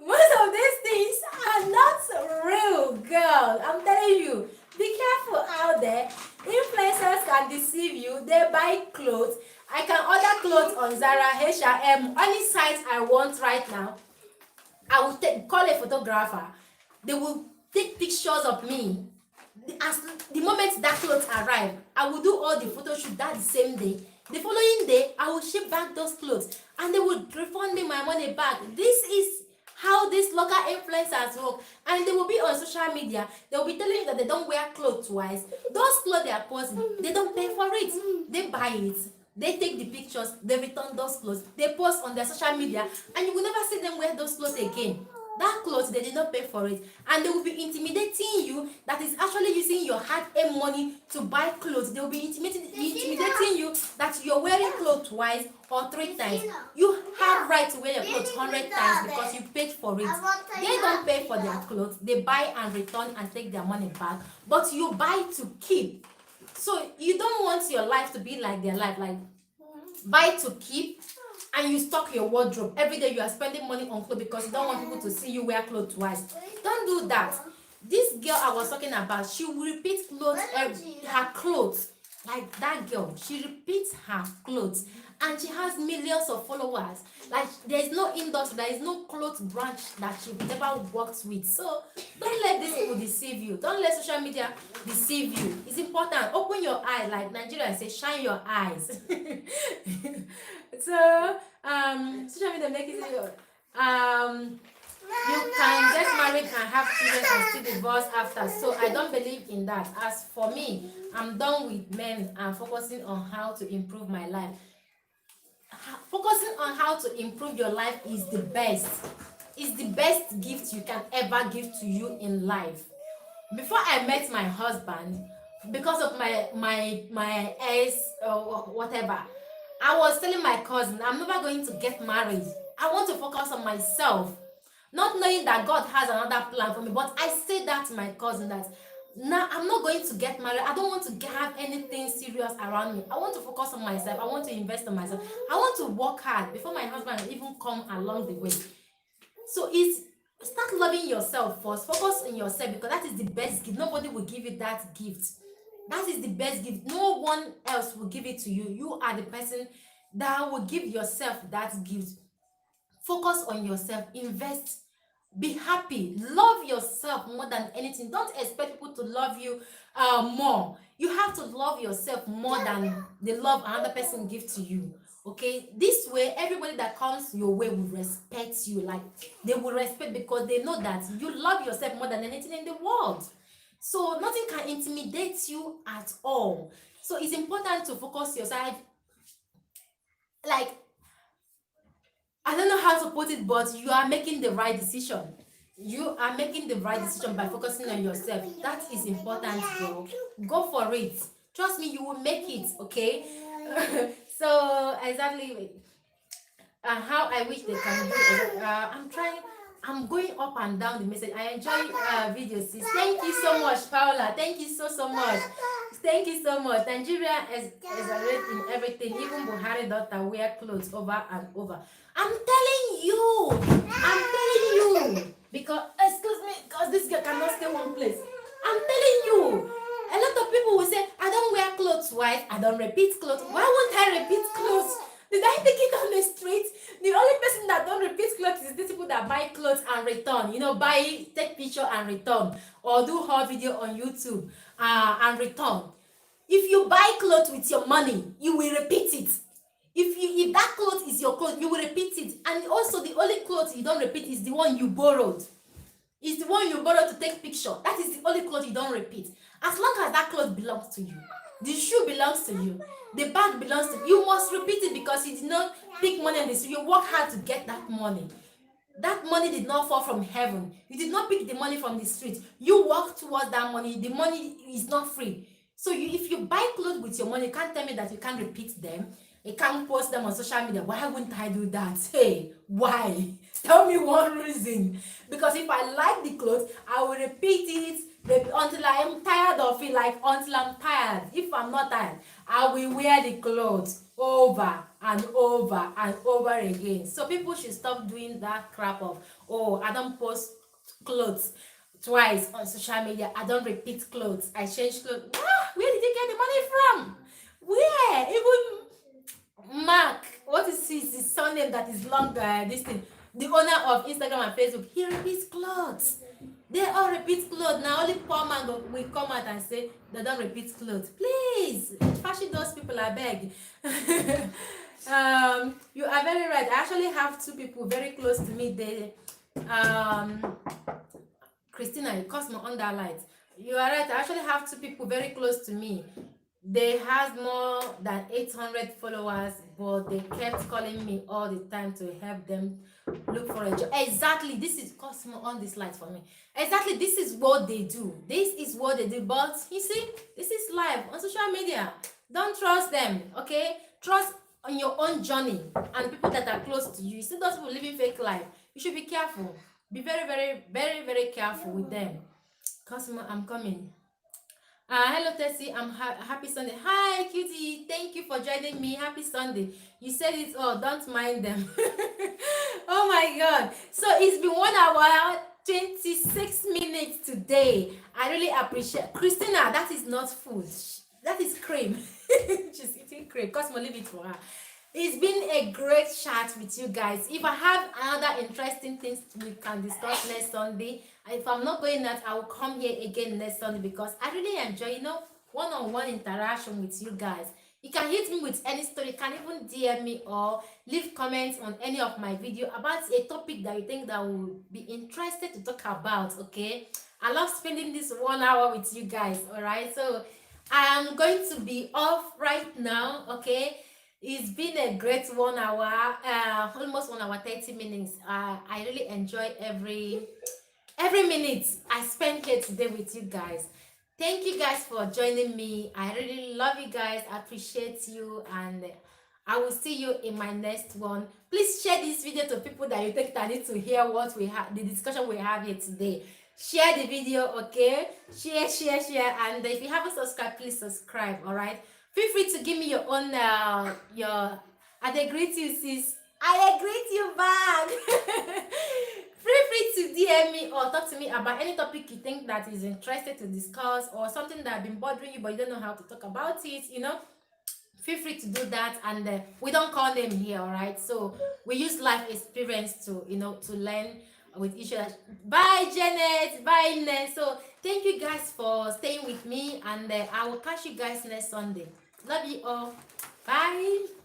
Most of these things are not real, girl. I'm telling you. Be careful out there. Influencers can deceive you. They buy clothes. I can order clothes on Zara, H&M, any size I want right now. I will call a photographer. They will take pictures of me. As the moment that clothes arrive, I will do all the photo shoot that the same day. The following day, I will ship back those clothes and they will refund me my money back. This is how these local influencers work, and they will be on social media. They will be telling you that they don't wear clothes twice. Those clothes they are posting, they don't pay for it. They buy it. They take the pictures, they return those clothes, they post on their social media, and you will never see them wear those clothes again. That clothes, they did not pay for it, and they will be intimidating you that is actually using your hard-earned money to buy clothes. They will be intimidating you that you're wearing clothes twice or 3 times. You have right to wear your clothes 100 times because you paid for it. They don't pay for their clothes. They buy and return and take their money back, but you buy to keep. So you don't want your life to be like their life, like buy to keep, and you stock your wardrobe. Every day you are spending money on clothes because you don't want people to see you wear clothes twice. Don't do that. This girl I was talking about, she will repeat clothes, her clothes. Like that girl, she repeats her clothes and she has millions of followers. Like there is no industry, there is no clothes branch that she never worked with. So don't let these people deceive you. Don't let social media deceive you. It's important. Open your eyes, like Nigeria say, shine your eyes. So social media make it you can get married and have children and still divorce after. So I don't believe in that. As for me, I'm done with men and focusing on how to improve my life. Focusing on how to improve your life is the best. It's the best gift you can ever give to you in life. Before I met my husband, because of my ex or whatever, I was telling my cousin, I'm never going to get married. I want to focus on myself. Not knowing that God has another plan for me, but I said that to my cousin that now I'm not going to get married. I don't want to have anything serious around me. I want to focus on myself. I want to invest in myself. I want to work hard before my husband even come along the way. So it's start loving yourself first. Focus on yourself because that is the best gift. Nobody will give you that gift. That is the best gift. No one else will give it to you. You are the person that will give yourself that gift. Focus on yourself. Invest. Be happy. Love yourself more than anything. Don't expect people to love you more. You have to love yourself more than the love another person gives to you. Okay, this way everybody that comes your way will respect you. Like they will respect because they know that you love yourself more than anything in the world. So nothing can intimidate you at all. So it's important to focus yourself. Like I don't know how to put it, but you are making the right decision. You are making the right decision by focusing on yourself. That is important, girl. Go for it. Trust me, you will make it, okay? So, exactly how I wish they can do it. I'm going up and down the message. I enjoy videos. Thank you so much, Paula. Thank you so much. Thank you so much. Nigeria is already in everything. Even Buhari daughter wear clothes over and over. I'm telling you. Because, excuse me, because this girl cannot stay one place. I'm telling you. A lot of people will say, I don't wear clothes twice. I don't repeat clothes. Why won't I repeat clothes? Did I take it on the street? The only person that don't repeat clothes is these people that buy clothes and return. Buy, take picture and return. Or do haul video on YouTube and return. If you buy clothes with your money, you will repeat it. If that cloth is your clothes, you will repeat it. And also the only clothes you don't repeat is the one you borrowed. It's the one you borrowed to take picture. That is the only cloth you don't repeat. As long as that cloth belongs to you. The shoe belongs to you. The bag belongs to you. You must repeat it because you did not pick money on this. You work hard to get that money. That money did not fall from heaven. You did not pick the money from the street. You work towards that money. The money is not free. So if you buy clothes with your money, you can't tell me that you can't repeat them. You can't post them on social media. Why wouldn't I do that? Hey, why? Tell me one reason. Because if I like the clothes, I will repeat it until I am tired of it. Like until I'm tired. If I'm not tired, I will wear the clothes over and over and over again. So people should stop doing that crap of, oh, I don't post clothes twice on social media. I don't repeat clothes. I change clothes. Ah, where did you get the money from? Where? Even Mark, what is his surname that is longer? This thing, the owner of Instagram and Facebook, he repeats clothes. They all repeat clothes. Now only poor man will come out and say they don't repeat clothes. Please, fashion those people, I beg. You are very right. I actually have two people very close to me. They Christina, you cost me under light. You are right. I actually have two people very close to me. They have more than 800 followers, but they kept calling me all the time to help them look for a job. Exactly, this is Cosmo on this light for me. Exactly, this is what they do. This is what they do. But you see, this is live on social media. Don't trust them, okay? Trust on your own journey and people that are close to you. You see those people living fake life. You should be careful. Be very, very, very, very careful with them. Cosmo, I'm coming. Hello Tessy, I'm happy Sunday. Hi cutie, thank you for joining me. Happy Sunday. You said it all, don't mind them. Oh my god. So it's been 1 hour 26 minutes today. I really appreciate Christina. That is not food, that is cream. She's eating cream. Cosmo, leave it for her. It's been a great chat with you guys. If I have another interesting things we can discuss next Sunday, if I'm not going that, I will come here again next Sunday because I really enjoy, one-on-one interaction with you guys. You can hit me with any story. You can even DM me or leave comments on any of my video about a topic that you think that will be interested to talk about, okay? I love spending this 1 hour with you guys, all right? So I'm going to be off right now, okay? It's been a great 1 hour, almost 1 hour 30 minutes. I really enjoy every minute I spent here today with you guys. Thank you guys for joining me. I really love you guys. I appreciate you, and I will see you in my next one. Please share this video to people that you think that need to hear what we have, the discussion we have here today. Share the video, okay? Share, and if you haven't subscribed, please subscribe. All right. Feel free to give me your own your. I greet you, sis. I greet you back. Feel free to DM me or talk to me about any topic you think that is interested to discuss, or something that has been bothering you but you don't know how to talk about it. Feel free to do that, and we don't call them here, all right? So we use life experience to to learn with each other. Bye Janet, bye Ness. So thank you guys for staying with me, and I will catch you guys next Sunday. Love you all. Bye.